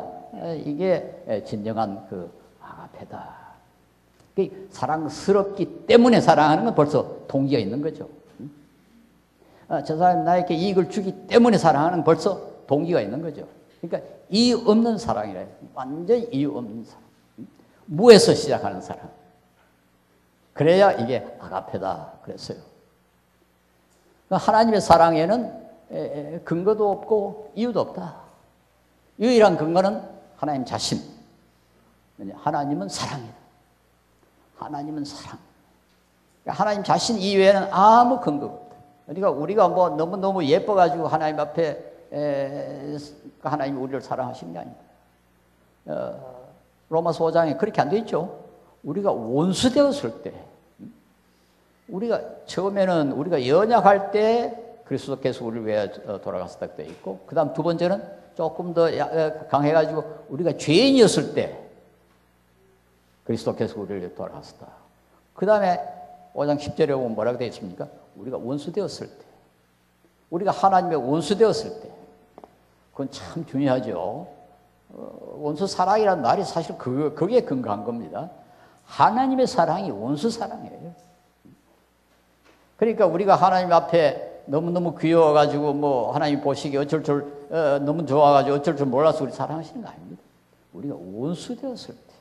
이게 진정한 그 아가페다. 사랑스럽기 때문에 사랑하는 건 벌써 동기가 있는 거죠. 저 사람이 나에게 이익을 주기 때문에 사랑하는 건 벌써 동기가 있는 거죠. 그러니까 이유 없는 사랑이래. 완전히 이유 없는 사랑. 무에서 시작하는 사랑. 그래야 이게 아가페다 그랬어요. 하나님의 사랑에는 근거도 없고 이유도 없다. 유일한 근거는 하나님 자신. 하나님은 사랑이다. 하나님은 사랑. 하나님 자신 이외에는 아무 근거가 없다. 그러니까 우리가 뭐 너무너무 예뻐가지고 하나님 앞에 하나님이 우리를 사랑하시는 게 아닙니다. 로마서 5장에 그렇게 안 돼 있죠. 우리가 원수 되었을 때, 우리가 처음에는 우리가 연약할 때 그리스도께서 우리를 위해 돌아가셨다고 되어 있고, 그 다음 두 번째는 조금 더 강해가지고 우리가 죄인이었을 때 그리스도께서 우리를 위해 돌아가셨다. 그 다음에 5장 10절에 보면 뭐라고 되어 있습니까? 우리가 원수 되었을 때, 우리가 하나님의 원수 되었을 때, 그건 참 중요하죠. 원수 사랑이라는 말이 사실 그게 근거한 겁니다. 하나님의 사랑이 원수 사랑이에요. 그러니까 우리가 하나님 앞에 너무너무 귀여워가지고 뭐 하나님 보시기 어쩔 줄 너무 좋아가지고 어쩔 줄 몰라서 우리 사랑하시는 거 아닙니다. 우리가 원수 되었을 때,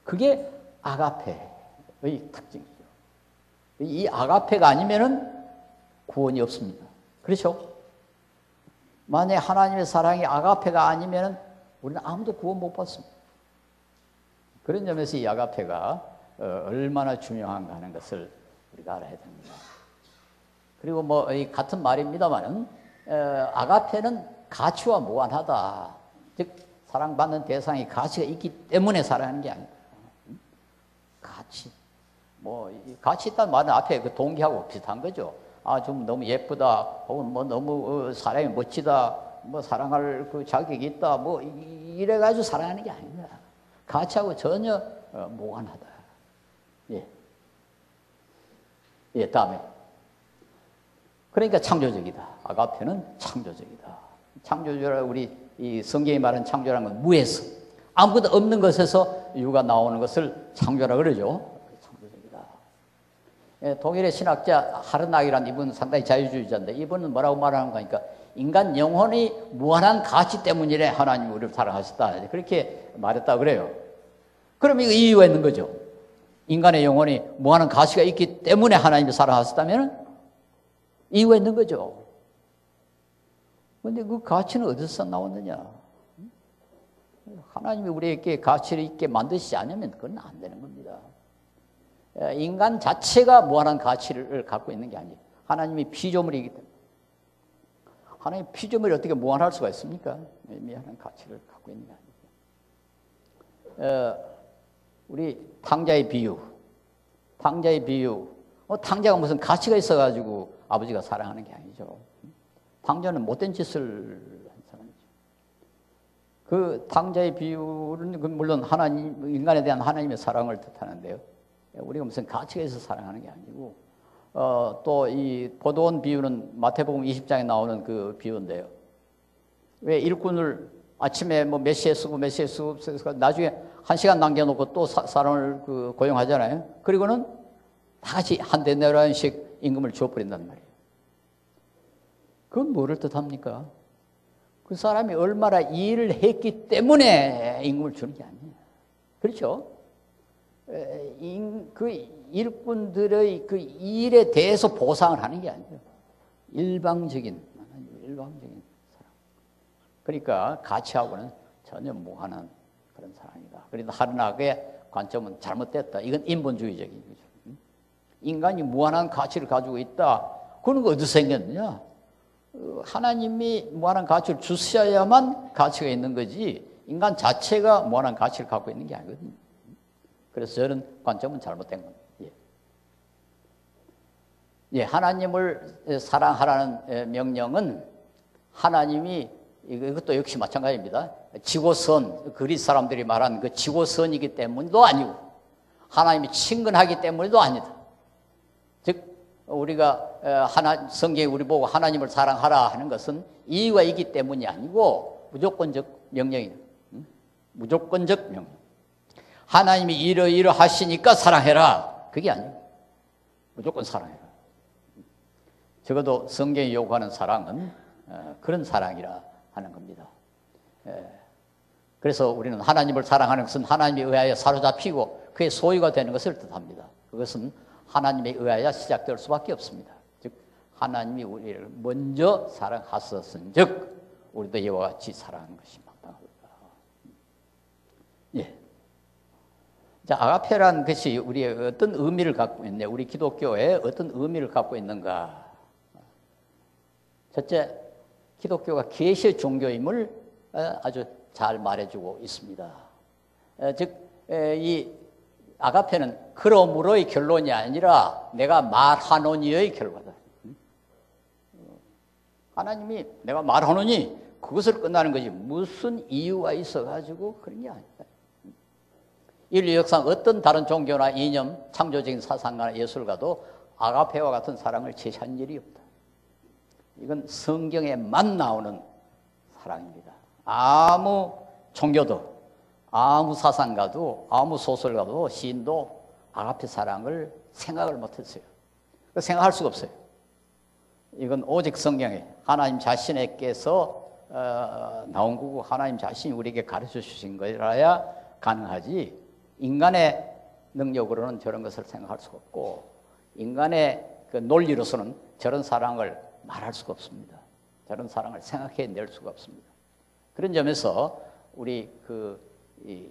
그게 아가페의 특징이죠. 이 아가페가 아니면은 구원이 없습니다. 그렇죠? 만약에 하나님의 사랑이 아가페가 아니면은 우리는 아무도 구원 못 받습니다. 그런 점에서 이 아가페가 얼마나 중요한가 하는 것을 우리가 알아야 됩니다. 그리고 뭐 같은 말입니다만은 아가페는 가치와 무관하다. 즉 사랑받는 대상이 가치가 있기 때문에 사랑하는 게 아니다. 가치. 뭐 가치 있다는 말은 앞에 그 동기하고 비슷한 거죠. 아, 좀 너무 예쁘다, 혹은 뭐 너무 사람이 멋지다, 뭐 사랑할 그 자격이 있다, 뭐 이래가지고 사랑하는 게 아닙니다. 가치하고 전혀 무관하다. 예, 다음에. 그러니까 창조적이다. 아가페는 창조적이다. 창조적이라 우리 이 성경이 말하는 창조라는 건 무에서, 아무것도 없는 것에서 유가 나오는 것을 창조라 그러죠. 독일의 신학자 하르낙이라는 이분 상당히 자유주의자인데, 이분은 뭐라고 말하는 거니까 인간 영혼이 무한한 가치 때문이래 하나님이 우리를 사랑하셨다, 그렇게 말했다 그래요. 그럼 이거 이유가 있는 거죠. 인간의 영혼이 무한한 가치가 있기 때문에 하나님이 사랑하셨다면 이유가 있는 거죠. 그런데 그 가치는 어디서 나왔느냐? 하나님이 우리에게 가치를 있게 만드시지 않으면 그건 안 되는 겁니다. 인간 자체가 무한한 가치를 갖고 있는 게 아니에요. 하나님이 피조물이기 때문에. 하나님 피조물이 어떻게 무한할 수가 있습니까? 미안한 가치를 갖고 있는 게 아니에요. 우리 탕자의 비유. 탕자가 무슨 가치가 있어가지고 아버지가 사랑하는 게 아니죠. 탕자는 못된 짓을 한 사람이죠. 그 탕자의 비유는 물론 인간에 대한 하나님의 사랑을 뜻하는데요. 우리가 무슨 가치가 있어서 사랑하는 게 아니고, 또 이 포도원 비유는 마태복음 20장에 나오는 그 비유인데요. 왜 일꾼을 아침에 뭐 몇 시에 쓰고 나중에 1시간 남겨놓고 또 사람을 고용하잖아요. 그리고는 다 같이 한 데나리온씩 임금을 줘버린단 말이에요. 그건 뭐를 뜻합니까? 그 사람이 얼마나 일을 했기 때문에 임금을 주는 게 아니에요. 그렇죠? 그 일꾼들의 그 일에 대해서 보상을 하는 게 아니에요. 일방적인 사랑. 그러니까 가치하고는 전혀 무관한 그런 사랑이다. 그런데 하르낙의 관점은 잘못됐다. 이건 인본주의적인 거죠. 인간이 무한한 가치를 가지고 있다. 그런 거 어디서 생겼느냐? 하나님이 무한한 가치를 주셔야만 가치가 있는 거지, 인간 자체가 무한한 가치를 갖고 있는 게 아니거든요. 그래서 저는 관점은 잘못된 겁니다. 하나님을 사랑하라는 명령은 하나님이 이것도 역시 마찬가지입니다. 지고선, 그리스 사람들이 말한 그 지고선이기 때문도 아니고 하나님이 친근하기 때문도 아니다. 즉 우리가 성경이 우리 보고 하나님을 사랑하라 하는 것은 이유가 있기 때문이 아니고 무조건적 명령이다. 무조건적 명령. 하나님이 이러이러하시니까 사랑해라. 그게 아니에요. 무조건 사랑해라. 적어도 성경이 요구하는 사랑은 그런 사랑이라 하는 겁니다. 그래서 우리는 하나님을 사랑하는 것은 하나님에 의하여 사로잡히고 그의 소유가 되는 것을 뜻합니다. 그것은 하나님에 의하여 시작될 수밖에 없습니다. 즉 하나님이 우리를 먼저 사랑하셨은즉 우리도 이와 같이 사랑하는 것이 마땅하다. 자, 아가페라는 것이 우리의 어떤 의미를 갖고 있냐? 우리 기독교에 어떤 의미를 갖고 있는가? 첫째, 기독교가 계시의 종교임을 아주 잘 말해주고 있습니다. 즉, 이 아가페는 그러므로의 결론이 아니라 내가 말하노니의 결과다. 하나님이 내가 말하노니 그것을 끝나는 거지 무슨 이유가 있어가지고 그런 게 아니다. 인류 역상 어떤 다른 종교나 이념, 창조적인 사상가나 예술가도 아가페와 같은 사랑을 제시한 일이 없다. 이건 성경에만 나오는 사랑입니다. 아무 종교도, 아무 사상가도, 아무 소설가도, 시인도 아가페 사랑을 생각을 못했어요. 생각할 수가 없어요. 이건 오직 성경에 하나님 자신에게서 나온 거고 하나님 자신이 우리에게 가르쳐 주신 거라야 가능하지 인간의 능력으로는 저런 것을 생각할 수가 없고 인간의 그 논리로서는 저런 사랑을 말할 수가 없습니다. 저런 사랑을 생각해낼 수가 없습니다. 그런 점에서 우리 이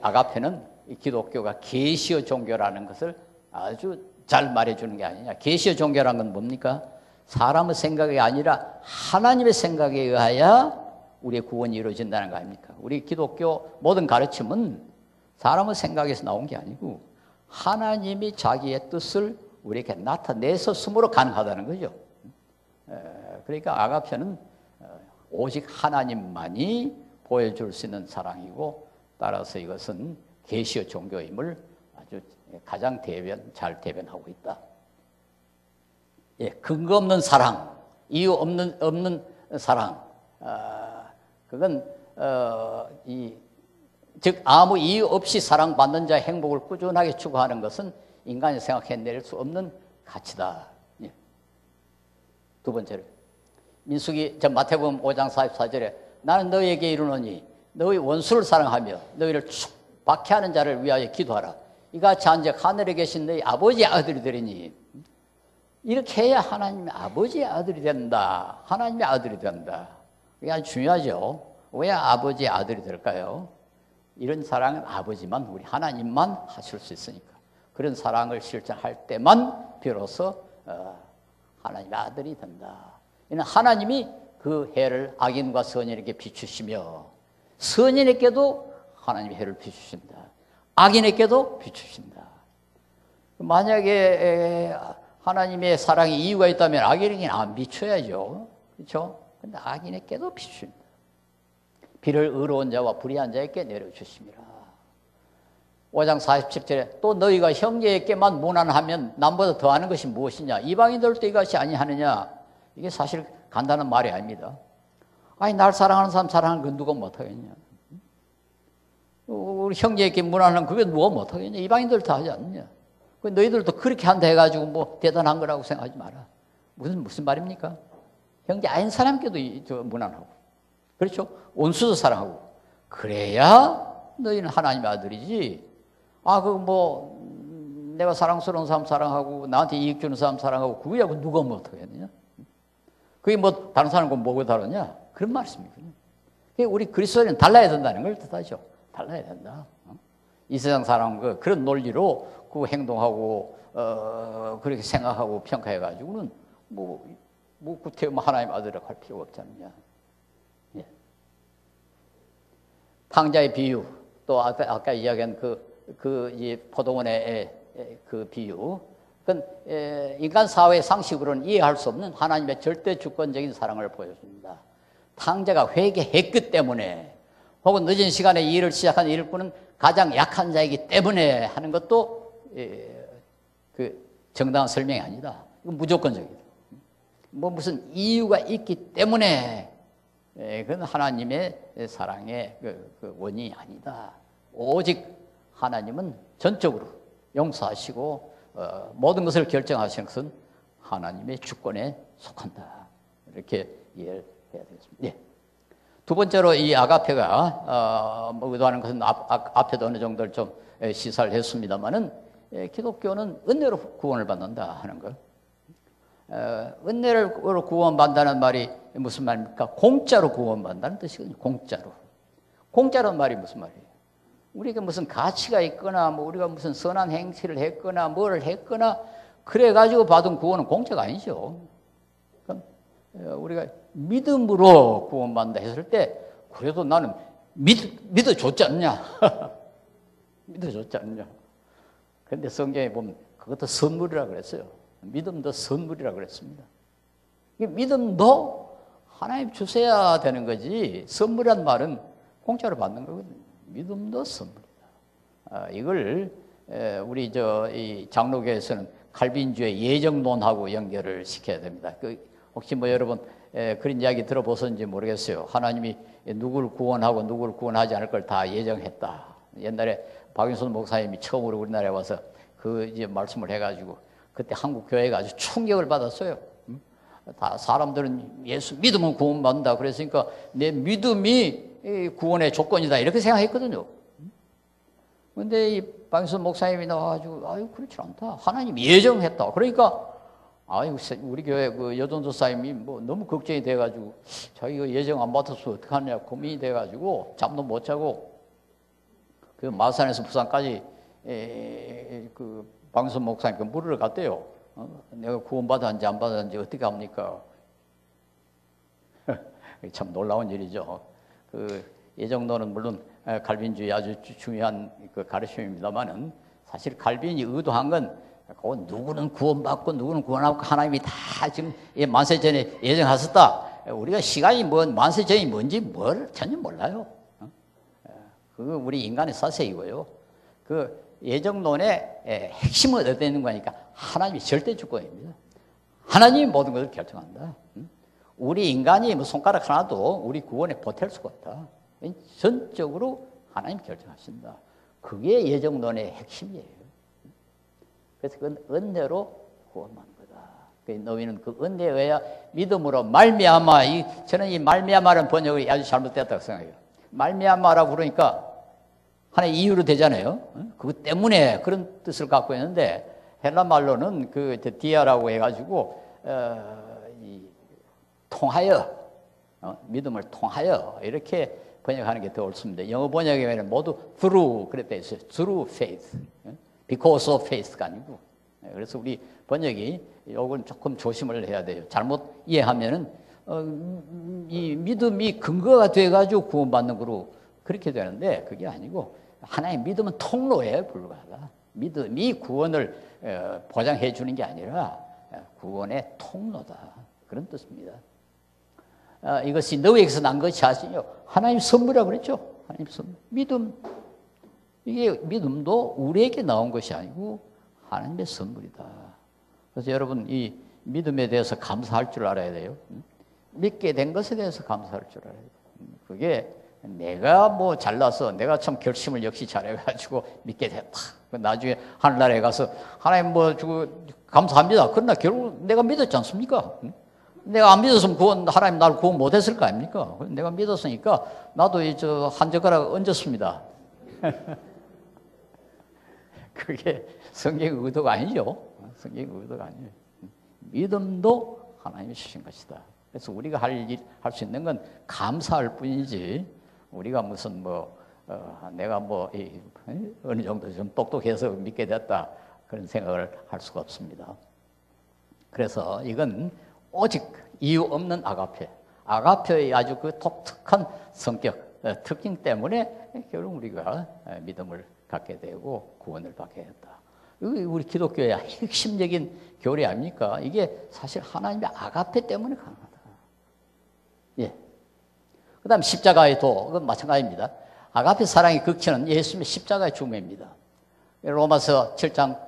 아가페는 이 기독교가 계시의 종교라는 것을 아주 잘 말해주는 게 아니냐. 계시의 종교라는 건 뭡니까? 사람의 생각이 아니라 하나님의 생각에 의하여 우리의 구원이 이루어진다는 거 아닙니까? 우리 기독교 모든 가르침은 사람의 생각에서 나온 게 아니고 하나님이 자기의 뜻을 우리에게 나타내서 숨으로 가능하다는 거죠. 그러니까 아가페는 오직 하나님만이 보여줄 수 있는 사랑이고 따라서 이것은 계시의 종교임을 아주 가장 잘 대변하고 있다. 근거 없는 사랑, 이유 없는 사랑, 그건 즉 아무 이유 없이 사랑받는 자의 행복을 꾸준하게 추구하는 것은 인간이 생각해낼 수 없는 가치다. 두 번째로 민수기 마태복음 5장 44절에 나는 너희에게 이르노니 너희 원수를 사랑하며 너희를 축 박해하는 자를 위하여 기도하라. 이같이 한즉 하늘에 계신 너희 아버지의 아들이 되리니 이렇게 해야 하나님의 아버지의 아들이 된다. 하나님의 아들이 된다. 이게 아주 중요하죠. 왜 아버지의 아들이 될까요? 이런 사랑은 아버지만 우리 하나님만 하실 수 있으니까 그런 사랑을 실천할 때만 비로소 하나님의 아들이 된다. 이는 하나님이 그 해를 악인과 선인에게 비추시며 선인에게도 하나님의 해를 비추신다. 악인에게도 비추신다. 만약에 하나님의 사랑에 이유가 있다면 악인에게는 안 비춰야죠. 그렇죠? 근데 악인에게도 비추신다. 비를 의로운 자와 불의한 자에게 내려주심이라. 5장 47절에 또 너희가 형제에게만 무난하면 남보다 더하는 것이 무엇이냐? 이방인들도 이것이 아니하느냐? 이게 사실 간단한 말이 아닙니다. 아니 날 사랑하는 사람 사랑하는 건 누가 못하겠냐? 우리 형제에게 무난하면 그게 누가 못하겠냐? 이방인들 다 하지 않느냐? 너희들도 그렇게 한다 해가지고 뭐 대단한 거라고 생각하지 마라. 무슨 말입니까? 형제 아닌 사람께도 무난하고 그렇죠? 원수도 사랑하고 그래야 너희는 하나님의 아들이지. 내가 사랑스러운 사람 사랑하고 나한테 이익 주는 사람 사랑하고 그거야 누가 못하겠느냐? 그게 뭐 다른 사람과 뭐가 다르냐? 그런 말씀이거든요. 우리 그리스도인은 달라야 된다는 걸 뜻하죠. 달라야 된다. 이 세상 사람 그런 논리로 그 행동하고 그렇게 생각하고 평가해가지고는 구태여 하나님 아들이라고 할 필요가 없지 않느냐. 탕자의 비유, 또 아까 이야기한 이 포도원의 그 비유, 그건 인간 사회 상식으로는 이해할 수 없는 하나님의 절대 주권적인 사랑을 보여줍니다. 탕자가 회개했기 때문에, 혹은 늦은 시간에 이 일을 시작한 일꾼은 가장 약한 자이기 때문에 하는 것도 그 정당한 설명이 아니다. 이건 무조건적이다. 뭐 무슨 이유가 있기 때문에 그건 하나님의 사랑의 그 원인이 아니다. 오직 하나님은 전적으로 용서하시고 모든 것을 결정하시는 것은 하나님의 주권에 속한다. 이렇게 이해를 해야 되겠습니다. 예. 두 번째로 이 아가페가 의도하는 것은 앞에도 어느 정도를 좀 시사를 했습니다만은 기독교는 은혜로 구원을 받는다 하는 것. 은혜로 구원받는다는 말이 무슨 말입니까? 공짜로 구원받는다는 뜻이거든요. 공짜로. 공짜라는 말이 무슨 말이에요? 우리가 무슨 가치가 있거나 뭐 우리가 무슨 선한 행실을 했거나 뭘 했거나 그래가지고 받은 구원은 공짜가 아니죠. 그럼 우리가 믿음으로 구원받는다 했을 때 그래도 나는 믿어줬지 않냐? 믿어줬지 않냐? 그런데 성경에 보면 그것도 선물이라고 그랬어요. 믿음도 선물이라고 그랬습니다. 믿음도 하나님 주셔야 되는 거지 선물이란 말은 공짜로 받는 거거든요. 믿음도 선물이다. 이걸 우리 이 장로교에서는 칼빈주의 예정론하고 연결을 시켜야 됩니다. 혹시 뭐 여러분 그런 이야기 들어보셨는지 모르겠어요. 하나님이 누구를 구원하고 누구를 구원하지 않을 걸 다 예정했다. 옛날에 박윤선 목사님이 처음으로 우리나라에 와서 이제 말씀을 해가지고 그때 한국 교회가 아주 충격을 받았어요. 다 사람들은 예수 믿으면 구원받는다. 그랬으니까 내 믿음이 구원의 조건이다. 이렇게 생각했거든요. 그런데 이 박윤선 목사님이 나와가지고 아유 그렇지 않다. 하나님이 예정했다. 그러니까 아유 우리 교회 그 여전도사님이 뭐 너무 걱정이 돼가지고 자기가 예정 안 받아서 어떡하냐 고민이 돼가지고 잠도 못 자고 그 마산에서 부산까지 그 박윤선 목사님께 물으러 갔대요. 내가 구원받았는지 안 받았는지 어떻게 합니까? 참 놀라운 일이죠. 그 예정론은 물론 칼빈주의 아주 중요한 그 가르침입니다만은 사실 칼빈이 의도한 건 누구는 구원받고 누구는 구원하고 하나님이 다 지금 만세 전에 예정하셨다. 우리가 시간이 만세 전이 뭔지 전혀 몰라요. 그거 우리 인간의 사색이고요. 그 예정론의 핵심은 어디에 있는 거니까 하나님이 절대 주권입니다. 하나님이 모든 것을 결정한다. 우리 인간이 뭐 손가락 하나도 우리 구원에 보탤 수가 없다. 전적으로 하나님 결정하신다. 그게 예정론의 핵심이에요. 그래서 그건 은혜로 구원받는 거다. 너희는 그 은혜에 의해 믿음으로 말미암아 저는 이 말미암아라는 번역이 아주 잘못됐다고 생각해요. 말미암아라고 그러니까 하나의 이유로 되잖아요. 그것 때문에 그런 뜻을 갖고 있는데 헬라 말로는 그 디아라고 해가지고 통하여 믿음을 통하여 이렇게 번역하는 게 더 옳습니다. 영어 번역에는 모두 through 그랬다 있어요. through faith, because of faith가 아니고. 그래서 우리 번역이 이건 조금 조심을 해야 돼요. 잘못 이해하면은 이 믿음이 근거가 돼가지고 구원받는 거로 그렇게 되는데 그게 아니고 하나의 믿음은 통로에 불과하다. 믿음이 구원을 보장해 주는 게 아니라 구원의 통로다. 그런 뜻입니다. 이것이 너희에게서 난 것이 아니요 하나님 선물이라고 그랬죠. 하나님 선물. 이게 믿음도 우리에게 나온 것이 아니고 하나님의 선물이다. 그래서 여러분 이 믿음에 대해서 감사할 줄 알아야 돼요. 믿게 된 것에 대해서 감사할 줄 알아야 돼요. 그게 내가 뭐 잘나서 내가 참 결심을 역시 잘해가지고 믿게 됐다. 나중에 하늘나라에 가서 하나님 뭐 주고 감사합니다. 그러나 결국 내가 믿었지 않습니까? 내가 안 믿었으면 하나님 나를 구원 못했을 거 아닙니까? 내가 믿었으니까 나도 한 젓가락 얹었습니다. 그게 성경의 의도가 아니죠. 성경의 의도가 아니에요. 믿음도 하나님이 주신 것이다. 그래서 우리가 할 수 있는 건 감사할 뿐이지 우리가 무슨 내가 어느 정도 좀 똑똑해서 믿게 됐다 그런 생각을 할 수가 없습니다. 그래서 이건 오직 이유 없는 아가페의 아주 그 독특한 성격, 특징 때문에 결국 우리가 믿음을 갖게 되고 구원을 받게 됐다. 이게 우리 기독교의 핵심적인 교리 아닙니까? 이게 사실 하나님의 아가페 때문에 가능하다. 예. 그 다음 십자가의 도, 그건 마찬가지입니다. 아가페 사랑의 극치는 예수님의 십자가의 죽음입니다. 로마서 7장,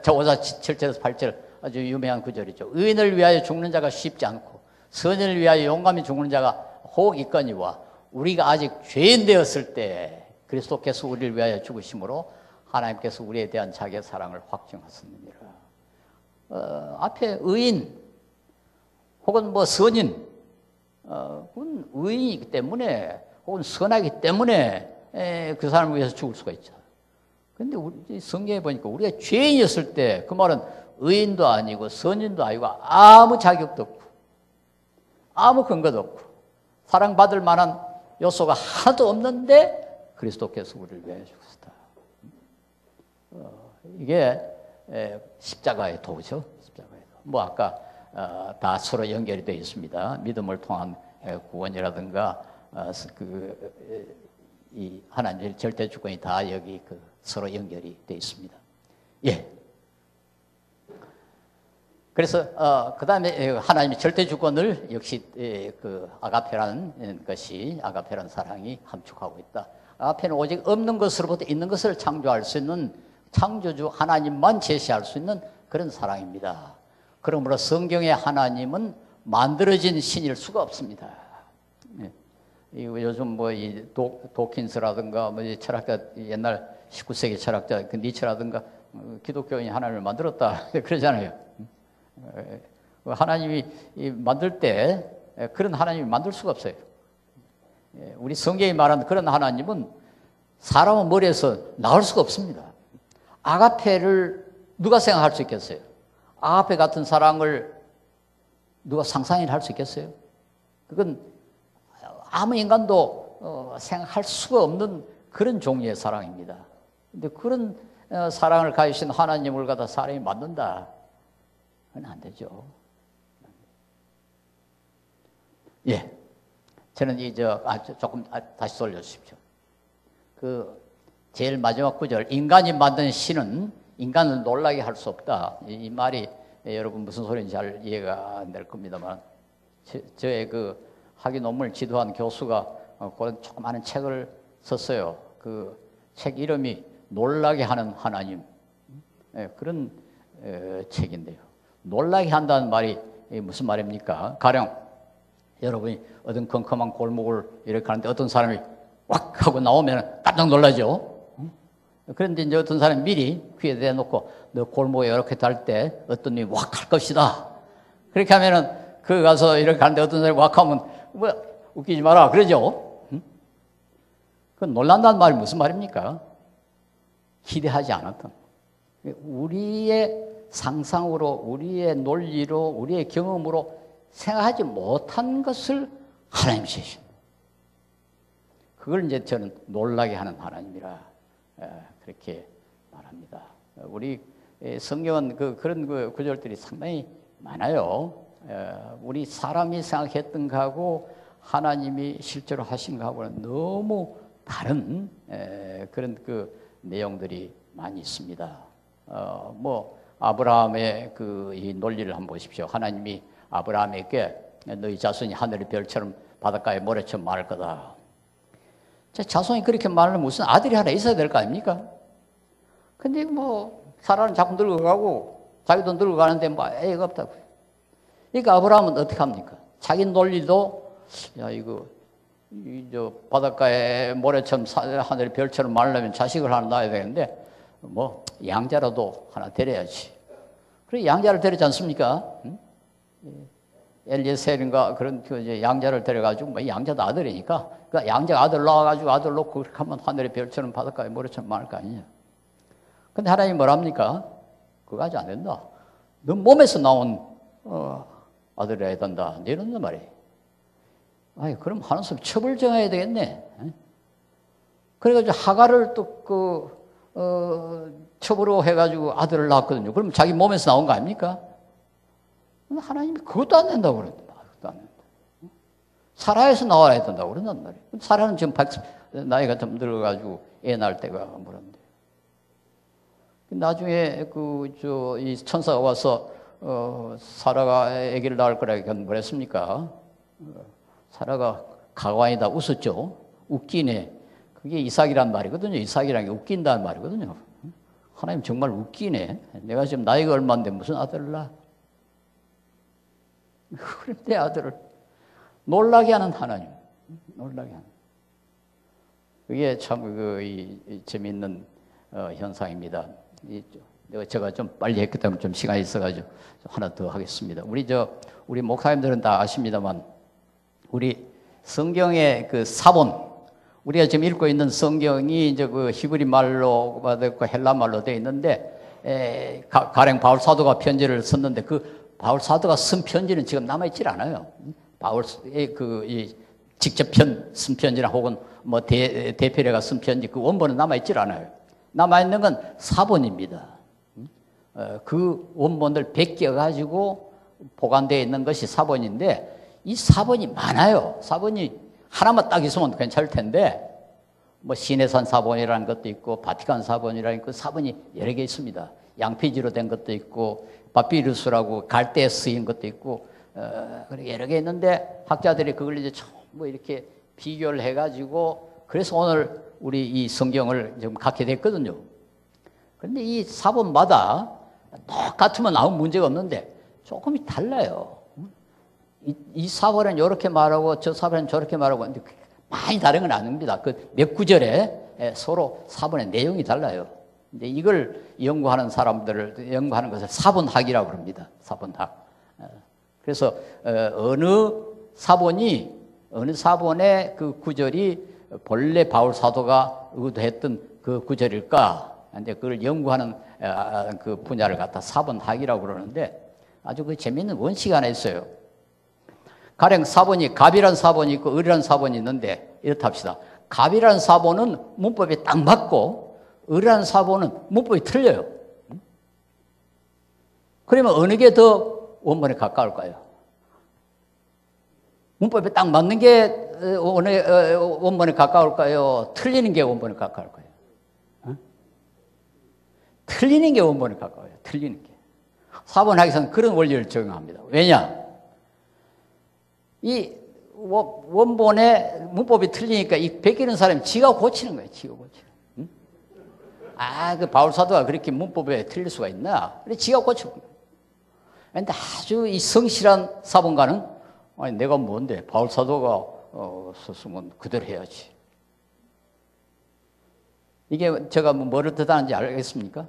7절에서 8절 아주 유명한 구절이죠. 의인을 위하여 죽는 자가 쉽지 않고 선인을 위하여 용감히 죽는 자가 혹 있거니와 우리가 아직 죄인 되었을 때 그리스도께서 우리를 위하여 죽으심으로 하나님께서 우리에 대한 자기의 사랑을 확증하셨느니라. 앞에 의인 혹은 뭐 선인, 그건 의인이기 때문에 혹은 선하기 때문에 그 사람을 위해서 죽을 수가 있죠. 그런데 우리 성경에 보니까 우리가 죄인이었을 때 그 말은 의인도 아니고 선인도 아니고 아무 자격도 없고 아무 근거도 없고 사랑받을 만한 요소가 하나도 없는데 그리스도께서 우리를 위해 죽으셨다. 이게 십자가의 도죠. 십자가의 도. 뭐 아까 다 서로 연결이 되어 있습니다. 믿음을 통한 구원이라든가 이 하나님의 절대 주권이 다 여기 서로 연결이 되어 있습니다. 예. 그래서 그 다음에 하나님의 절대 주권을 역시 그 아가페라는 것이 아가페라는 사랑이 함축하고 있다. 아가페는 오직 없는 것으로부터 있는 것을 창조할 수 있는 창조주 하나님만 제시할 수 있는 그런 사랑입니다. 그러므로 성경의 하나님은 만들어진 신일 수가 없습니다. 예. 요즘 뭐 이 도킨스라든가 뭐 철학자 옛날 19세기 철학자 그 니체라든가 기독교인이 하나님을 만들었다 그러잖아요. 하나님이 만들 때 그런 하나님을 만들 수가 없어요. 우리 성경이 말하는 그런 하나님은 사람의 머리에서 나올 수가 없습니다. 아가페를 누가 생각할 수 있겠어요? 아가페 같은 사랑을 누가 상상이나 할 수 있겠어요? 그건 아무 인간도 생각할 수가 없는 그런 종류의 사랑입니다. 근데 그런 사랑을 가지신 하나님을 갖다 사람이 만든다? 그건 안 되죠. 예. 저는 조금 다시 돌려주십시오. 제일 마지막 구절, 인간이 만든 신은 인간을 놀라게 할 수 없다. 이 말이 여러분 무슨 소리인지 잘 이해가 안 될 겁니다만, 저의 학위 논문을 지도한 교수가 그런 조그마한 책을 썼어요. 그 책 이름이 놀라게 하는 하나님. 그런 책인데요. 놀라게 한다는 말이 무슨 말입니까? 가령 여러분이 어떤 컴컴한 골목을 이렇게 가는데 어떤 사람이 왁 하고 나오면 깜짝 놀라죠. 그런데 이제 어떤 사람이 미리 귀에 대놓고 너 골목에 이렇게 달 때 어떤 놈이 왁 할 것이다. 그렇게 하면은 가서 이렇게 가는데 어떤 사람이 왁 하면 뭐 웃기지 마라 그러죠. 그 놀란다는 말이 무슨 말입니까? 기대하지 않았던. 우리의 상상으로, 우리의 논리로, 우리의 경험으로 생각하지 못한 것을 하나님이 주신. 그걸 이제 저는 놀라게 하는 하나님이라 그렇게 말합니다. 우리 성경은 그런 구절들이 상당히 많아요. 우리 사람이 생각했던 거하고 하나님이 실제로 하신 거하고는 너무 다른 그런 내용들이 많이 있습니다. 뭐 아브라함의 이 논리를 한번 보십시오. 하나님이 아브라함에게 너희 자손이 하늘의 별처럼 바닷가의 모래처럼 많을 거다. 자손이 그렇게 많으면 무슨 아들이 하나 있어야 될 거 아닙니까? 근데 뭐 사람은 자꾸 늙어가고 자기도 늙어가는데 뭐 애가 없다고. 그러니까 아브라함은 어떻게 합니까? 자기 논리도 야 저 바닷가에 모래처럼 하늘의 별처럼 많으려면 자식을 하나 낳아야 되는데 뭐 양자라도 하나 데려야지. 그래 양자를 데리지 않습니까? 응? 엘리에셀인가 그런 양자를 데려가지고 뭐 양자도 아들이니까 그 양자 아들 낳아가지고 아들 놓고 그렇게 하면 하늘의 별처럼 바닷가에 모래처럼 많을 거 아니냐. 근데 하나님이 뭐랍니까? 그거 아직 안 된다. 너 몸에서 나온 아들이어야 된다. 이런 말이에요. 아이 그럼 하나님 처벌 정해야 되겠네. 그래가지고 하가를 또 첩으로 해가지고 아들을 낳았거든요. 그럼 자기 몸에서 나온 거 아닙니까? 하나님이 그것도 안 된다고 그랬다. 그것도 안 된다. 사라에서 나와야 된다고 그런단 말이에요. 사라는 지금 나이가 좀 들어가지고 애 낳을 때가 뭐란데. 나중에 이 천사가 와서, 사라가 아기를 낳을 거라고 뭐랬습니까? 사라가 가관이다 웃었죠. 웃기네. 그게 이삭이란 말이거든요. 이삭이란 게 웃긴다는 말이거든요. 하나님 정말 웃기네. 내가 지금 나이가 얼마인데 무슨 아들을 낳아? 그런데 아들을 놀라게 하는 하나님. 놀라게 하는. 그게 참 재미있는 현상입니다. 제가 좀 빨리 했기 때문에 좀 시간이 있어가지고 하나 더 하겠습니다. 우리 목사님들은 다 아십니다만, 우리 성경의 그 사본, 우리가 지금 읽고 있는 성경이 이제 그 히브리 말로가 됐고 헬라 말로 되어 있는데, 가령 바울 사도가 편지를 썼는데 그 바울 사도가 쓴 편지는 지금 남아있질 않아요. 바울의 직접 쓴 편지나 혹은 뭐 대표례가 쓴 편지, 그 원본은 남아있질 않아요. 남아있는 건 사본입니다. 그 원본을 베껴가지고 보관되어 있는 것이 사본인데, 이 사본이 많아요. 사본이 하나만 딱 있으면 괜찮을 텐데, 뭐 시내산 사본이라는 것도 있고 바티칸 사본이라는 그 사본이 여러 개 있습니다. 양피지로 된 것도 있고 바피루스라고 갈대에 쓰인 것도 있고, 여러 개 있는데 학자들이 그걸 이제 뭐 이렇게 비교를 해가지고, 그래서 오늘 우리 이 성경을 좀 갖게 됐거든요. 그런데 이 사본마다 똑같으면 아무 문제가 없는데 조금이 달라요. 이 사본은 이렇게 말하고 저 사본은 저렇게 말하고, 근데 많이 다른 건 아닙니다. 그 몇 구절에 서로 사본의 내용이 달라요. 근데 이걸 연구하는 사람들을, 연구하는 것을 사본학이라고 합니다. 사본학. 그래서 어느 사본의 그 구절이 본래 바울 사도가 의도했던 그 구절일까? 근데 그걸 연구하는 그 분야를 갖다 사본학이라고 그러는데, 아주 그 재미있는 원칙이 하나 있어요. 가령 사본이 갑이라는 사본이 있고 을이라는 사본이 있는데, 이렇다 합시다. 갑이라는 사본은 문법이 딱 맞고 을이라는 사본은 문법이 틀려요. 그러면 어느 게 더 원본에 가까울까요? 문법이 딱 맞는 게 원본에 가까울까요? 틀리는 게 원본에 가까울까요? 틀리는 게 원본에 가까워요. 틀리는 게. 사본학에서는 그런 원리를 적용합니다. 왜냐? 이 원본에 문법이 틀리니까 이 베끼는 사람이 지가 고치는 거예요. 지가 고치는. 응? 그 바울 사도가 그렇게 문법에 틀릴 수가 있나? 그래, 지가 고치는 거예요. 그런데 아주 이 성실한 사본가는, 아니, 내가 뭔데? 바울 사도가 썼으면 그대로 해야지. 이게 제가 뭐를 뜻하는지 알겠습니까?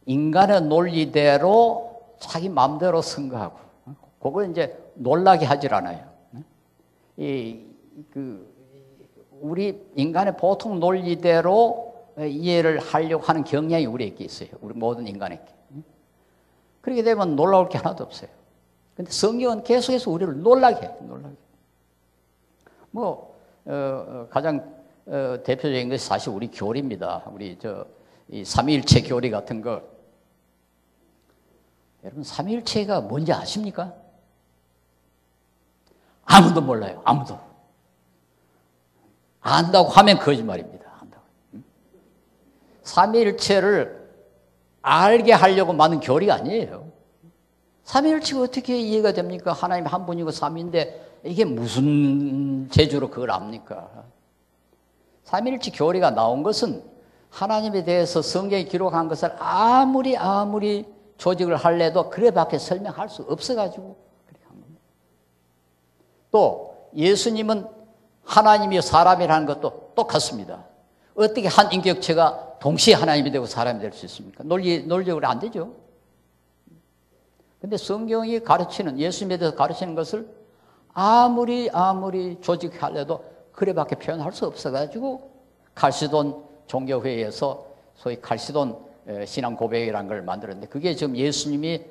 인간의 논리대로 자기 마음대로 선거하고, 그걸 이제 놀라게 하질 않아요. 우리 인간의 보통 논리대로 이해를 하려고 하는 경향이 우리에게 있어요. 우리 모든 인간에게. 그렇게 되면 놀라울 게 하나도 없어요. 근데 성경은 계속해서 우리를 놀라게 해요. 놀라게. 가장 대표적인 것이 사실 우리 교리입니다. 우리 이 삼위일체 교리 같은 거. 여러분, 삼위일체가 뭔지 아십니까? 아무도 몰라요. 아무도. 안다고 하면 거짓말입니다. 안다고. 삼위일체를 알게 하려고 만든 교리가 아니에요. 삼위일체가 어떻게 이해가 됩니까? 하나님 한 분이고 삼위인데 이게 무슨 재주로 그걸 압니까? 삼위일체 교리가 나온 것은 하나님에 대해서 성경에 기록한 것을 아무리 조직을 할래도 그래밖에 설명할 수 없어가지고 그렇게 한 겁니다. 또 예수님은 하나님이요 사람이라는 것도 똑같습니다. 어떻게 한 인격체가 동시에 하나님이 되고 사람이 될 수 있습니까? 논리적으로 안 되죠. 근데 성경이 가르치는, 예수님에 대해서 가르치는 것을 아무리 조직하려도 그래밖에 표현할 수 없어가지고 칼시돈 종교회의에서 소위 칼시돈 신앙 고백이라는 걸 만들었는데, 그게 지금 예수님이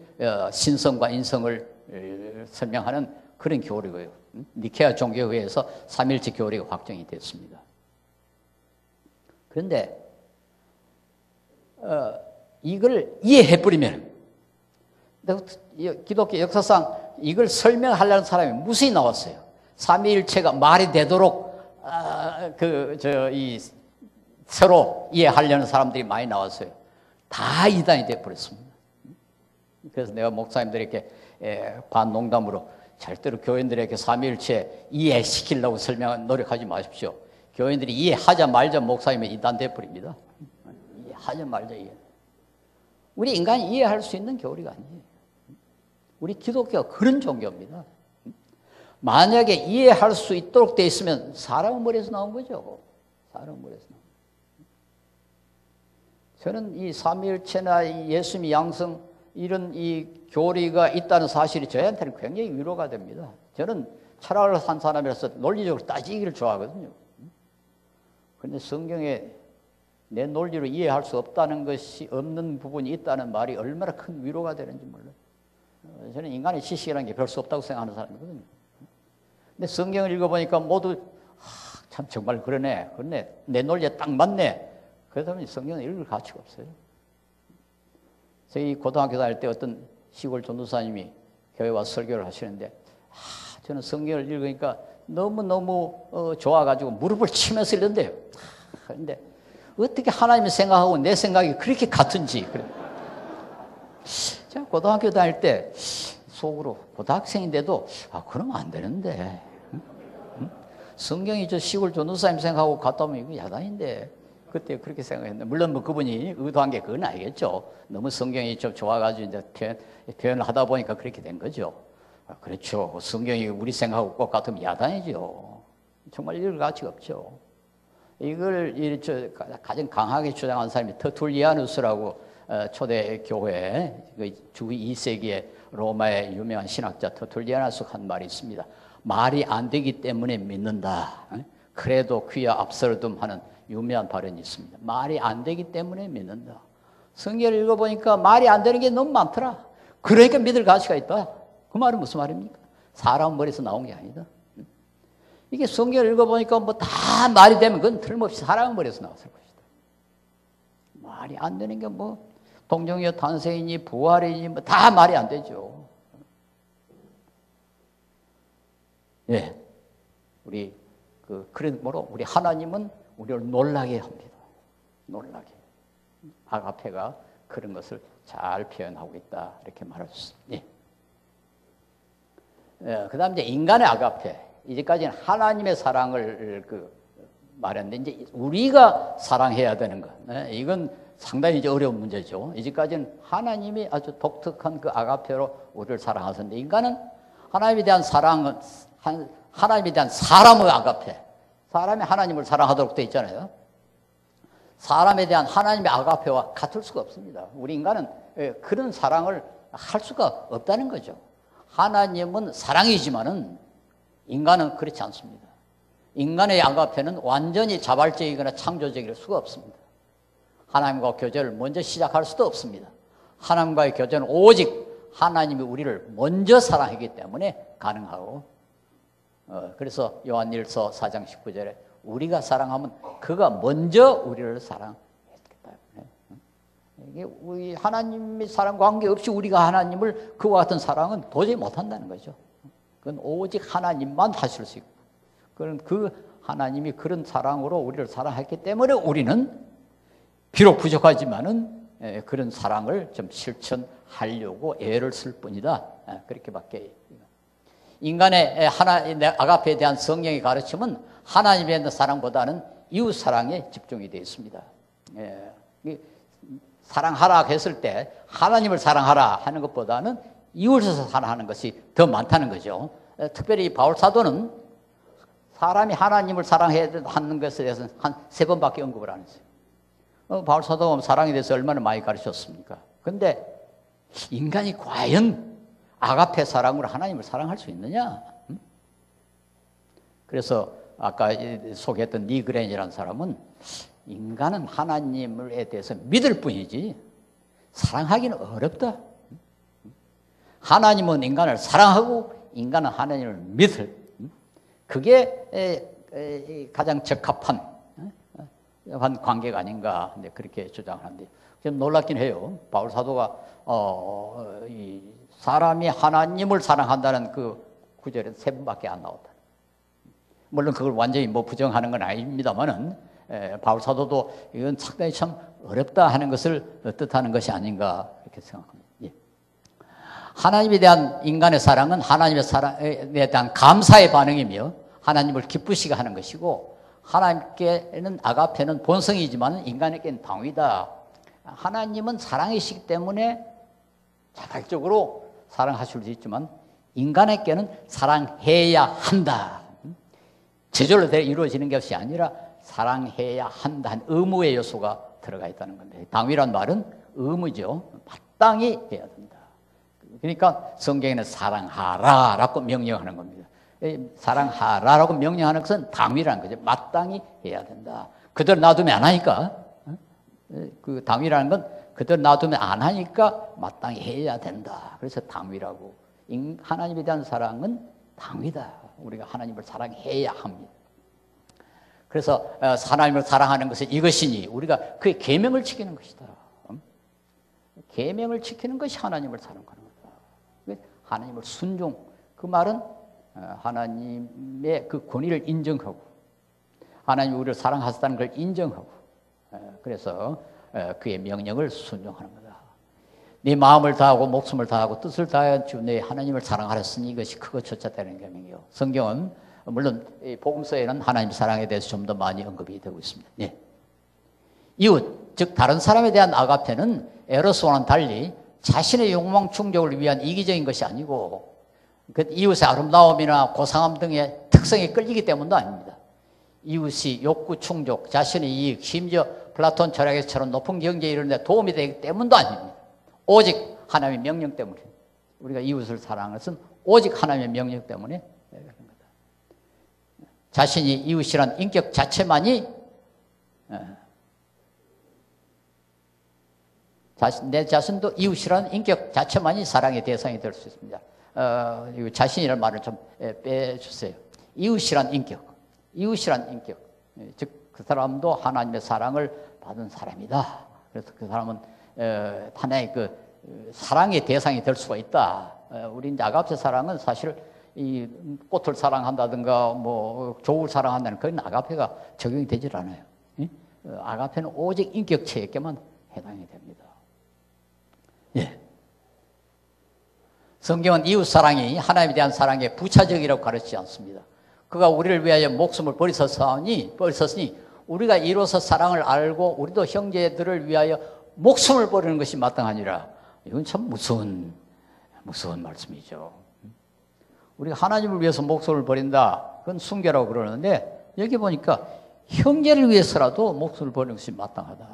신성과 인성을 설명하는 그런 교리고요. 니케아 종교회의에서 삼일체 교리가 확정이 됐습니다. 그런데 이걸 이해해버리면, 기독교 역사상 이걸 설명하려는 사람이 무수히 나왔어요. 삼위일체가 말이 되도록 서로 이해하려는 사람들이 많이 나왔어요. 다 이단이 되어버렸습니다. 그래서 내가 목사님들에게 반농담으로 절대로 교인들에게 삼위일체 이해시키려고 노력하지 마십시오. 교인들이 이해하자 말자 목사님은 이단 되어버립니다. 이해하자 말자 이해. 우리 인간이 이해할 수 있는 교리가 아니에요. 우리 기독교가 그런 종교입니다. 만약에 이해할 수 있도록 돼 있으면 사람 머리에서 나온 거죠. 사람 머리에서 나온 거죠. 저는 이 삼위일체나 예수님 양성 이런 이 교리가 있다는 사실이 저희한테는 굉장히 위로가 됩니다. 저는 철학을 한 사람이라서 논리적으로 따지기를 좋아하거든요. 그런데 성경에 내 논리로 이해할 수 없다는 것이 없는 부분이 있다는 말이 얼마나 큰 위로가 되는지 몰라요. 저는 인간의 지식이라는 게 별 수 없다고 생각하는 사람이거든요. 근데 성경을 읽어보니까 모두 참 정말 그러네. 내 논리에 딱 맞네. 그러다 성경을 읽을 가치가 없어요. 저희 고등학교 다닐 때 어떤 시골 전도사님이 교회 와서 설교를 하시는데 저는 성경을 읽으니까 너무너무 좋아가지고 무릎을 치면서 읽는데요. 그런데 어떻게 하나님의 생각하고 내 생각이 그렇게 같은지. 제가 고등학교 다닐 때 속으로 고등학생인데도 그러면 안 되는데 성경이 저 시골 전도사님 생각하고 같다면 이거 야단인데 그때 그렇게 생각했는데 물론 뭐 그분이 의도한 게 그건 아니겠죠. 너무 성경이 좀 좋아가지고 이제 표현을 하다 보니까 그렇게 된 거죠. 그렇죠. 성경이 우리 생각하고 꼭 같으면 야단이죠. 정말 읽을 가치가 없죠. 이걸 가장 강하게 주장한 사람이 터툴리아누스라고 초대교회 주 2세기에 로마의 유명한 신학자 터툴리아누스가 한 말이 있습니다. 말이 안 되기 때문에 믿는다. 그래도 퀴아 압설둠 하는 유명한 발언이 있습니다. 말이 안 되기 때문에 믿는다. 성경을 읽어보니까 말이 안 되는 게 너무 많더라. 그러니까 믿을 가치가 있다. 그 말은 무슨 말입니까? 사람 머리에서 나온 게 아니다. 이게 성경을 읽어보니까 뭐 다 말이 되면 그건 틀림없이 사람 머리에서 나왔을 것이다. 말이 안 되는 게 뭐 동정이여 탄생이니 부활이니 뭐 다 말이 안 되죠. 예, 우리 그러므로 우리 하나님은 우리를 놀라게 합니다. 놀라게. 아가페가 그런 것을 잘 표현하고 있다 이렇게 말할 수 있습니다. 예. 그다음 이제 인간의 아가페. 이제까지는 하나님의 사랑을 말했는데 이제 우리가 사랑해야 되는 것. 이건 상당히 이제 어려운 문제죠. 이제까지는 하나님이 아주 독특한 그 아가페로 우리를 사랑하셨는데 인간은 하나님에 대한 사랑은 하나님에 대한 사람의 아가페. 사람이 하나님을 사랑하도록 되어 있잖아요. 사람에 대한 하나님의 아가페와 같을 수가 없습니다. 우리 인간은 그런 사랑을 할 수가 없다는 거죠. 하나님은 사랑이지만은 인간은 그렇지 않습니다. 인간의 아가페는 완전히 자발적이거나 창조적일 수가 없습니다. 하나님과 교제를 먼저 시작할 수도 없습니다. 하나님과의 교제는 오직 하나님이 우리를 먼저 사랑하기 때문에 가능하고 그래서 요한일서 4장 19절에 우리가 사랑하면 그가 먼저 우리를 사랑했기 때문에 이게 우리 하나님의 사랑 관계없이 우리가 하나님을 그와 같은 사랑은 도저히 못한다는 거죠. 그건 오직 하나님만 하실 수 있고 그런 그 하나님이 그런 사랑으로 우리를 사랑했기 때문에 우리는 비록 부족하지만은 그런 사랑을 좀 실천하려고 애를 쓸 뿐이다. 그렇게밖에 인간의 아가페에 대한 성경의 가르침은 하나님에 대한 사랑보다는 이웃 사랑에 집중이 되어 있습니다. 사랑하라 했을 때 하나님을 사랑하라 하는 것보다는 이웃을 사랑하는 것이 더 많다는 거죠. 특별히 바울 사도는 사람이 하나님을 사랑해야 하는 것에 대해서는 한 3번밖에 언급을 안 했어요. 바울 사도가 사랑에 대해서 얼마나 많이 가르쳤습니까? 그런데 인간이 과연 아가페 사랑으로 하나님을 사랑할 수 있느냐? 그래서 아까 소개했던 니그렌이라는 사람은 인간은 하나님에 대해서 믿을 뿐이지 사랑하기는 어렵다. 하나님은 인간을 사랑하고 인간은 하나님을 믿을. 그게 가장 적합한 관계가 아닌가 그렇게 주장하는데 좀 놀랍긴 해요. 바울 사도가 이 사람이 하나님을 사랑한다는 그 구절은 3번밖에 안 나왔다. 물론 그걸 완전히 뭐 부정하는 건 아닙니다만은 바울 사도도 이건 상당히 참 어렵다 하는 것을 뜻하는 것이 아닌가 이렇게 생각합니다. 예. 하나님에 대한 인간의 사랑은 하나님의 사랑에 대한 감사의 반응이며 하나님을 기쁘시게 하는 것이고, 하나님께는 아가페는 본성이지만 인간에게는 당위다. 하나님은 사랑이시기 때문에 자발적으로 사랑하실 수 있지만 인간에게는 사랑해야 한다. 저절로 이루어지는 것이 아니라 사랑해야 한다는 의무의 요소가 들어가 있다는 건데, 당위란 말은 의무죠. 마땅히 해야 된다. 그러니까 성경에는 사랑하라라고 명령하는 겁니다. 사랑하라라고 명령하는 것은 당위라는 거죠. 마땅히 해야 된다. 그대로 놔두면 안 하니까, 그 당위라는 건 그대로 놔두면 안 하니까 마땅히 해야 된다. 그래서 당위라고. 하나님에 대한 사랑은 당위다. 우리가 하나님을 사랑해야 합니다. 그래서 하나님을 사랑하는 것은 이것이니 우리가 그의 계명을 지키는 것이다. 계명을 지키는 것이 하나님을 사랑하는 거다. 하나님을 순종, 그 말은 하나님의 그 권위를 인정하고 하나님이 우리를 사랑하셨다는 걸 인정하고, 그래서 그의 명령을 순종하는 거다. 네 마음을 다하고 목숨을 다하고 뜻을 다하여 주 내 하나님을 사랑하였으니 이것이 크고 첫째되는 계명이요. 성경은 물론 복음서에는 하나님 사랑에 대해서 좀 더 많이 언급이 되고 있습니다. 예. 이웃, 즉 다른 사람에 대한 아가페는 에로스와는 달리 자신의 욕망 충족을 위한 이기적인 것이 아니고, 그 이웃의 아름다움이나 고상함 등의 특성에 끌리기 때문도 아닙니다. 이웃이 욕구 충족, 자신의 이익, 심지어 플라톤 철학에서처럼 높은 경제에 이르는 데 도움이 되기 때문도 아닙니다. 오직 하나님의 명령 때문에. 우리가 이웃을 사랑하는 것은 오직 하나님의 명령 때문에 그런 거다. 자신이 이웃이란 인격 자체만이, 내 자신도 이웃이라는 인격 자체만이 사랑의 대상이 될 수 있습니다. 자신이라는 말을 좀 빼주세요. 이웃이란 인격, 즉 그 사람도 하나님의 사랑을 받은 사람이다. 그래서 그 사람은 하나의 그 사랑의 대상이 될 수가 있다. 우리 이제 아가페 사랑은 사실 이 꽃을 사랑한다든가 뭐 조국을 사랑한다는 그런 아가페가 적용이 되질 않아요. 아가페는 오직 인격체에게만 해당이 됩니다. 예. 성경은 이웃 사랑이 하나님에 대한 사랑의 부차적이라고 가르치지 않습니다. 그가 우리를 위하여 목숨을 버리셨으니 우리가 이로써 사랑을 알고 우리도 형제들을 위하여 목숨을 버리는 것이 마땅하니라. 이건 참 무서운 말씀이죠. 우리가 하나님을 위해서 목숨을 버린다, 그건 순교라고 그러는데, 여기 보니까 형제를 위해서라도 목숨을 버리는 것이 마땅하다.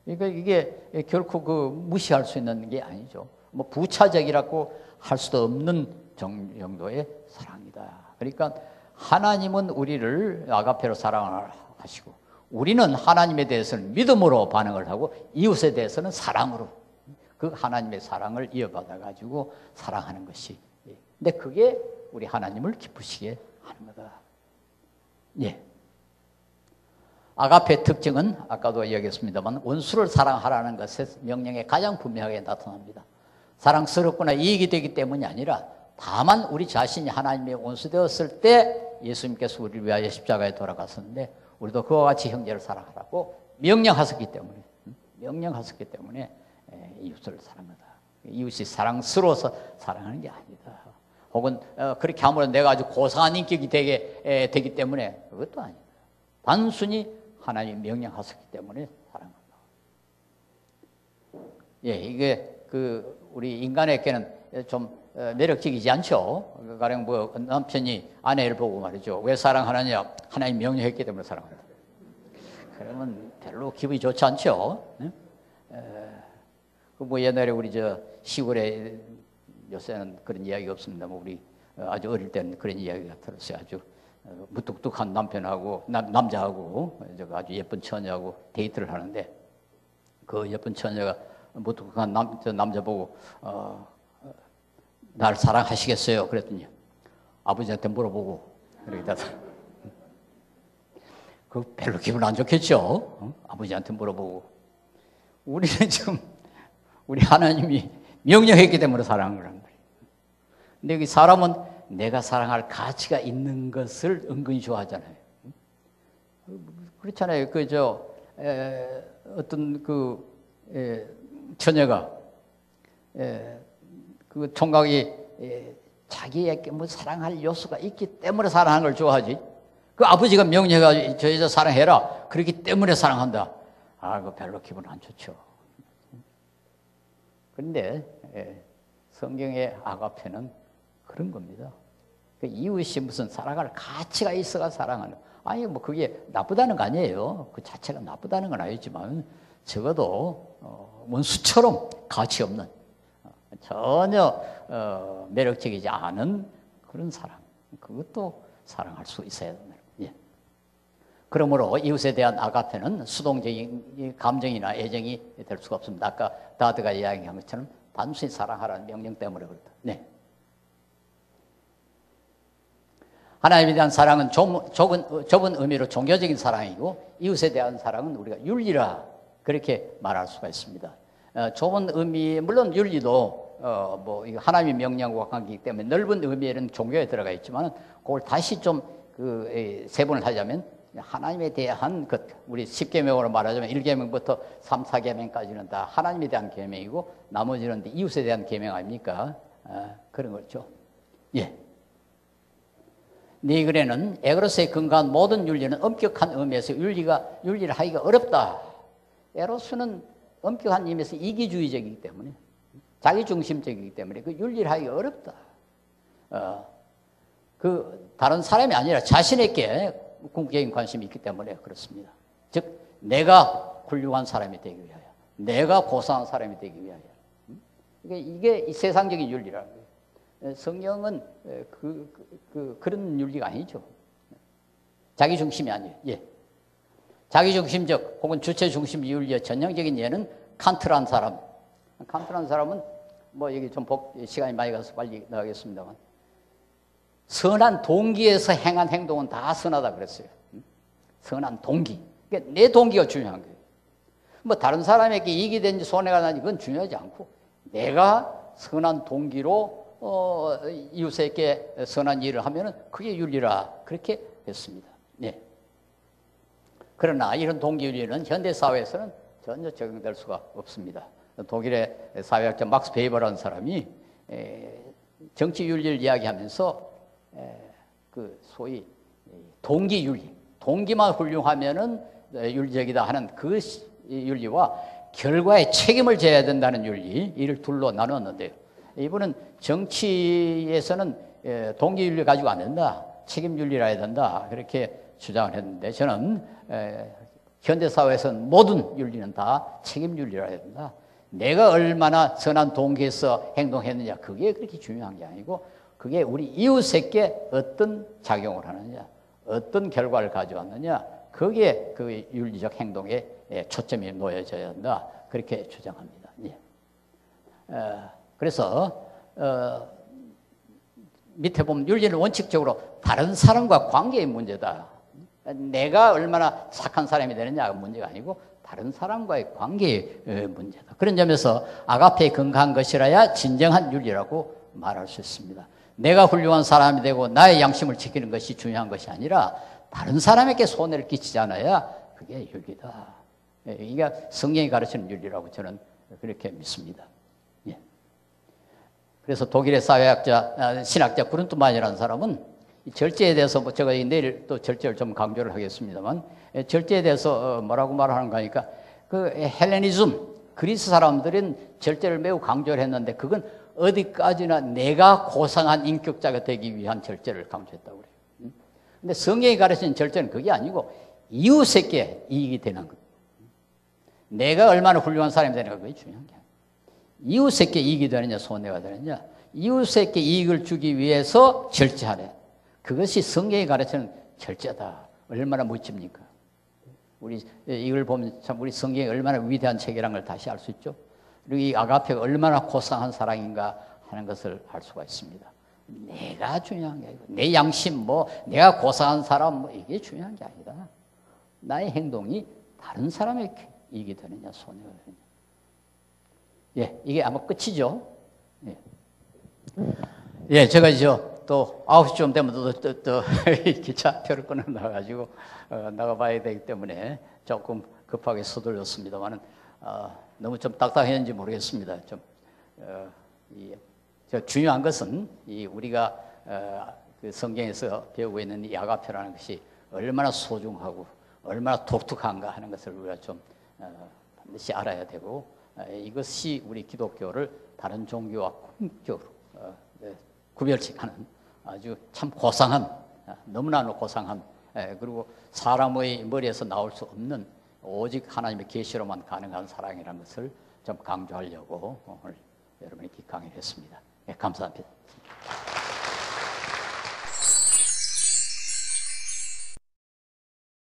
그러니까 이게 결코 무시할 수 있는 게 아니죠. 뭐 부차적이라고 할 수도 없는 정도의 사랑이다. 그러니까 하나님은 우리를 아가페로 사랑하시고, 우리는 하나님에 대해서는 믿음으로 반응을 하고 이웃에 대해서는 사랑으로 그 하나님의 사랑을 이어받아 가지고 사랑하는 것이. 근데 그게 우리 하나님을 기쁘시게 하는 거다. 예. 아가페의 특징은 아까도 이야기했습니다만 원수를 사랑하라는 것의 명령에 가장 분명하게 나타납니다. 사랑스럽거나 이익이 되기 때문이 아니라 다만 우리 자신이 하나님의 원수 되었을 때 예수님께서 우리를 위하여 십자가에 돌아가셨는데 우리도 그와 같이 형제를 사랑하라고 명령하셨기 때문에 이웃을 사랑하다. 이웃이 사랑스러워서 사랑하는 게 아니다. 혹은 그렇게 함으로 내가 아주 고상한 인격이 되기 때문에, 그것도 아니다. 단순히 하나님이 명령하셨기 때문에 사랑한다. 예, 이게 우리 인간에게는 좀 매력적이지 않죠. 가령 남편이 아내를 보고 말이죠. 왜 사랑하느냐? 하나님 명령했기 때문에 사랑한다. 그러면 별로 기분이 좋지 않죠. 옛날에 우리 시골에, 요새는 그런 이야기가 없습니다. 우리 아주 어릴 때는 그런 이야기가 들었어요. 아주 무뚝뚝한 남자하고 아주 예쁜 처녀하고 데이트를 하는데, 그 예쁜 처녀가 무뚝뚝한 남자 보고 날 사랑하시겠어요? 그랬더니 아버지한테 물어보고 그러기다. 그 별로 기분 안 좋겠죠? 아버지한테 물어보고. 우리는 지금 우리 하나님이 명령했기 때문에 사랑을 하는 거예요. 근데 여기 사람은 내가 사랑할 가치가 있는 것을 은근히 좋아하잖아요. 그렇잖아요. 어떤 처녀가 그 총각이 자기에게 뭐 사랑할 요소가 있기 때문에 사랑하는 걸 좋아하지. 그 아버지가 명령해가지고 저 여자 사랑해라. 그렇기 때문에 사랑한다. 그거 별로 기분 안 좋죠. 그런데 성경의 아가페는 그런 겁니다. 그 이웃이 무슨 사랑할 가치가 있어가 사랑하는. 아니 뭐 그게 나쁘다는 거 아니에요. 그 자체가 나쁘다는 건 아니지만 적어도 원수처럼 가치 없는 전혀 매력적이지 않은 그런 사랑. 그것도 사랑할 수 있어야 된다. 예. 그러므로 이웃에 대한 아가페는 수동적인 감정이나 애정이 될 수가 없습니다. 아까 다드가 이야기한 것처럼 단순히 사랑하라는 명령 때문에 그렇다. 네. 하나님에 대한 사랑은 좁은 의미로 종교적인 사랑이고 이웃에 대한 사랑은 우리가 윤리라 그렇게 말할 수가 있습니다. 좁은 의미, 물론 윤리도 뭐 하나님의 명령과 관계이기 때문에 넓은 의미에는 종교에 들어가 있지만 그걸 다시 좀 세분을 하자면 하나님에 대한 것, 우리 10계명으로 말하자면 1계명부터 3, 4계명까지는 다 하나님에 대한 계명이고 나머지는 이웃에 대한 계명 아닙니까? 그런 거죠. 예. 네 글에는 에로스에 근거한 모든 윤리는 엄격한 의미에서 윤리를 하기가 어렵다. 에로스는 엄격한 의미에서 이기주의적이기 때문에 자기중심적이기 때문에 그 윤리를 하기가 어렵다. 그 다른 사람이 아니라 자신에게 궁극적인 관심이 있기 때문에 그렇습니다. 즉 내가 훌륭한 사람이 되기 위하여, 내가 고상한 사람이 되기 위하여. 이게 세상적인 윤리라는 거예요. 성경은 그런 윤리가 아니죠. 자기중심이 아니에요. 예. 자기중심적 혹은 주체중심 윤리의 전형적인 예는 칸트라는 사람. 칸트라는 사람은 뭐 여기 좀 시간이 많이 가서 빨리 나가겠습니다만 선한 동기에서 행한 행동은 다 선하다 그랬어요. 선한 동기. 그러니까 내 동기가 중요한 거예요. 뭐 다른 사람에게 이익이 되는지 손해가 나는지 그건 중요하지 않고 내가 선한 동기로 이웃에게 선한 일을 하면은 그게 윤리라 그렇게 했습니다. 네. 그러나 이런 동기윤리는 현대 사회에서는 전혀 적용될 수가 없습니다. 독일의 사회학자 막스 베이버라는 사람이 정치 윤리를 이야기하면서 그 소위 동기윤리, 동기만 훌륭하면은 윤리적이다 하는 그 윤리와 결과에 책임을 져야 된다는 윤리, 이를 둘로 나눴는데요. 이분은 정치에서는 동기윤리 가지고 안 된다, 책임윤리라 해야 된다 그렇게 주장을 했는데 저는 현대사회에서는 모든 윤리는 다 책임윤리라 해야 된다. 내가 얼마나 선한 동기에서 행동했느냐 그게 그렇게 중요한 게 아니고 그게 우리 이웃에게 어떤 작용을 하느냐 어떤 결과를 가져왔느냐 거기에 그 윤리적 행동에 초점이 놓여져야 한다 그렇게 주장합니다. 예. 그래서 밑에 보면 윤리는 원칙적으로 다른 사람과 관계의 문제다. 내가 얼마나 착한 사람이 되느냐가 문제가 아니고 다른 사람과의 관계의 문제다. 그런 점에서 아가페에 근거한 것이라야 진정한 윤리라고 말할 수 있습니다. 내가 훌륭한 사람이 되고 나의 양심을 지키는 것이 중요한 것이 아니라 다른 사람에게 손해를 끼치지 않아야 그게 윤리다. 이게 성경이 가르치는 윤리라고 저는 그렇게 믿습니다. 예. 그래서 독일의 사회학자, 신학자 구른트만이라는 사람은 절제에 대해서 뭐 제가 내일 또 절제를 좀 강조를 하겠습니다만 절제에 대해서 뭐라고 말하는가 하니까 그 헬레니즘 그리스 사람들은 절제를 매우 강조를 했는데 그건 어디까지나 내가 고상한 인격자가 되기 위한 절제를 강조했다고 그래요. 근데 성경이 가르치는 절제는 그게 아니고 이웃에게 이익이 되는 것. 내가 얼마나 훌륭한 사람이 되는가 그게 중요한 게 아니에요. 이웃에게 이익이 되느냐 손해가 되느냐 이웃에게 이익을 주기 위해서 절제하래. 그것이 성경이 가르치는 절제다. 얼마나 멋집니까? 우리 이걸 보면 참 우리 성경이 얼마나 위대한 책이라는 걸 다시 알 수 있죠. 그리고 이 아가페가 얼마나 고상한 사랑인가 하는 것을 알 수가 있습니다. 내가 중요한 게 아니고 내 양심 뭐 내가 고상한 사람 뭐 이게 중요한 게 아니다. 나의 행동이 다른 사람에게 이익이 되느냐 손해가 되느냐. 예, 이게 아마 끝이죠. 예, 제가 또 9시쯤 되면 또 기차표를 끊어 나가지고 나가봐야 되기 때문에 조금 급하게 서둘렀습니다만은 너무 좀 딱딱했는지 모르겠습니다. 중요한 것은 우리가 그 성경에서 배우고 있는 이 아가페라는 것이 얼마나 소중하고 얼마나 독특한가 하는 것을 우리가 좀 반드시 알아야 되고, 이것이 우리 기독교를 다른 종교와 품격으로 구별짓하는 아주 참 고상한, 너무나 고상한, 그리고 사람의 머리에서 나올 수 없는 오직 하나님의 계시로만 가능한 사랑이라는 것을 좀 강조하려고 오늘 여러분에게 강의를 했습니다. 감사합니다.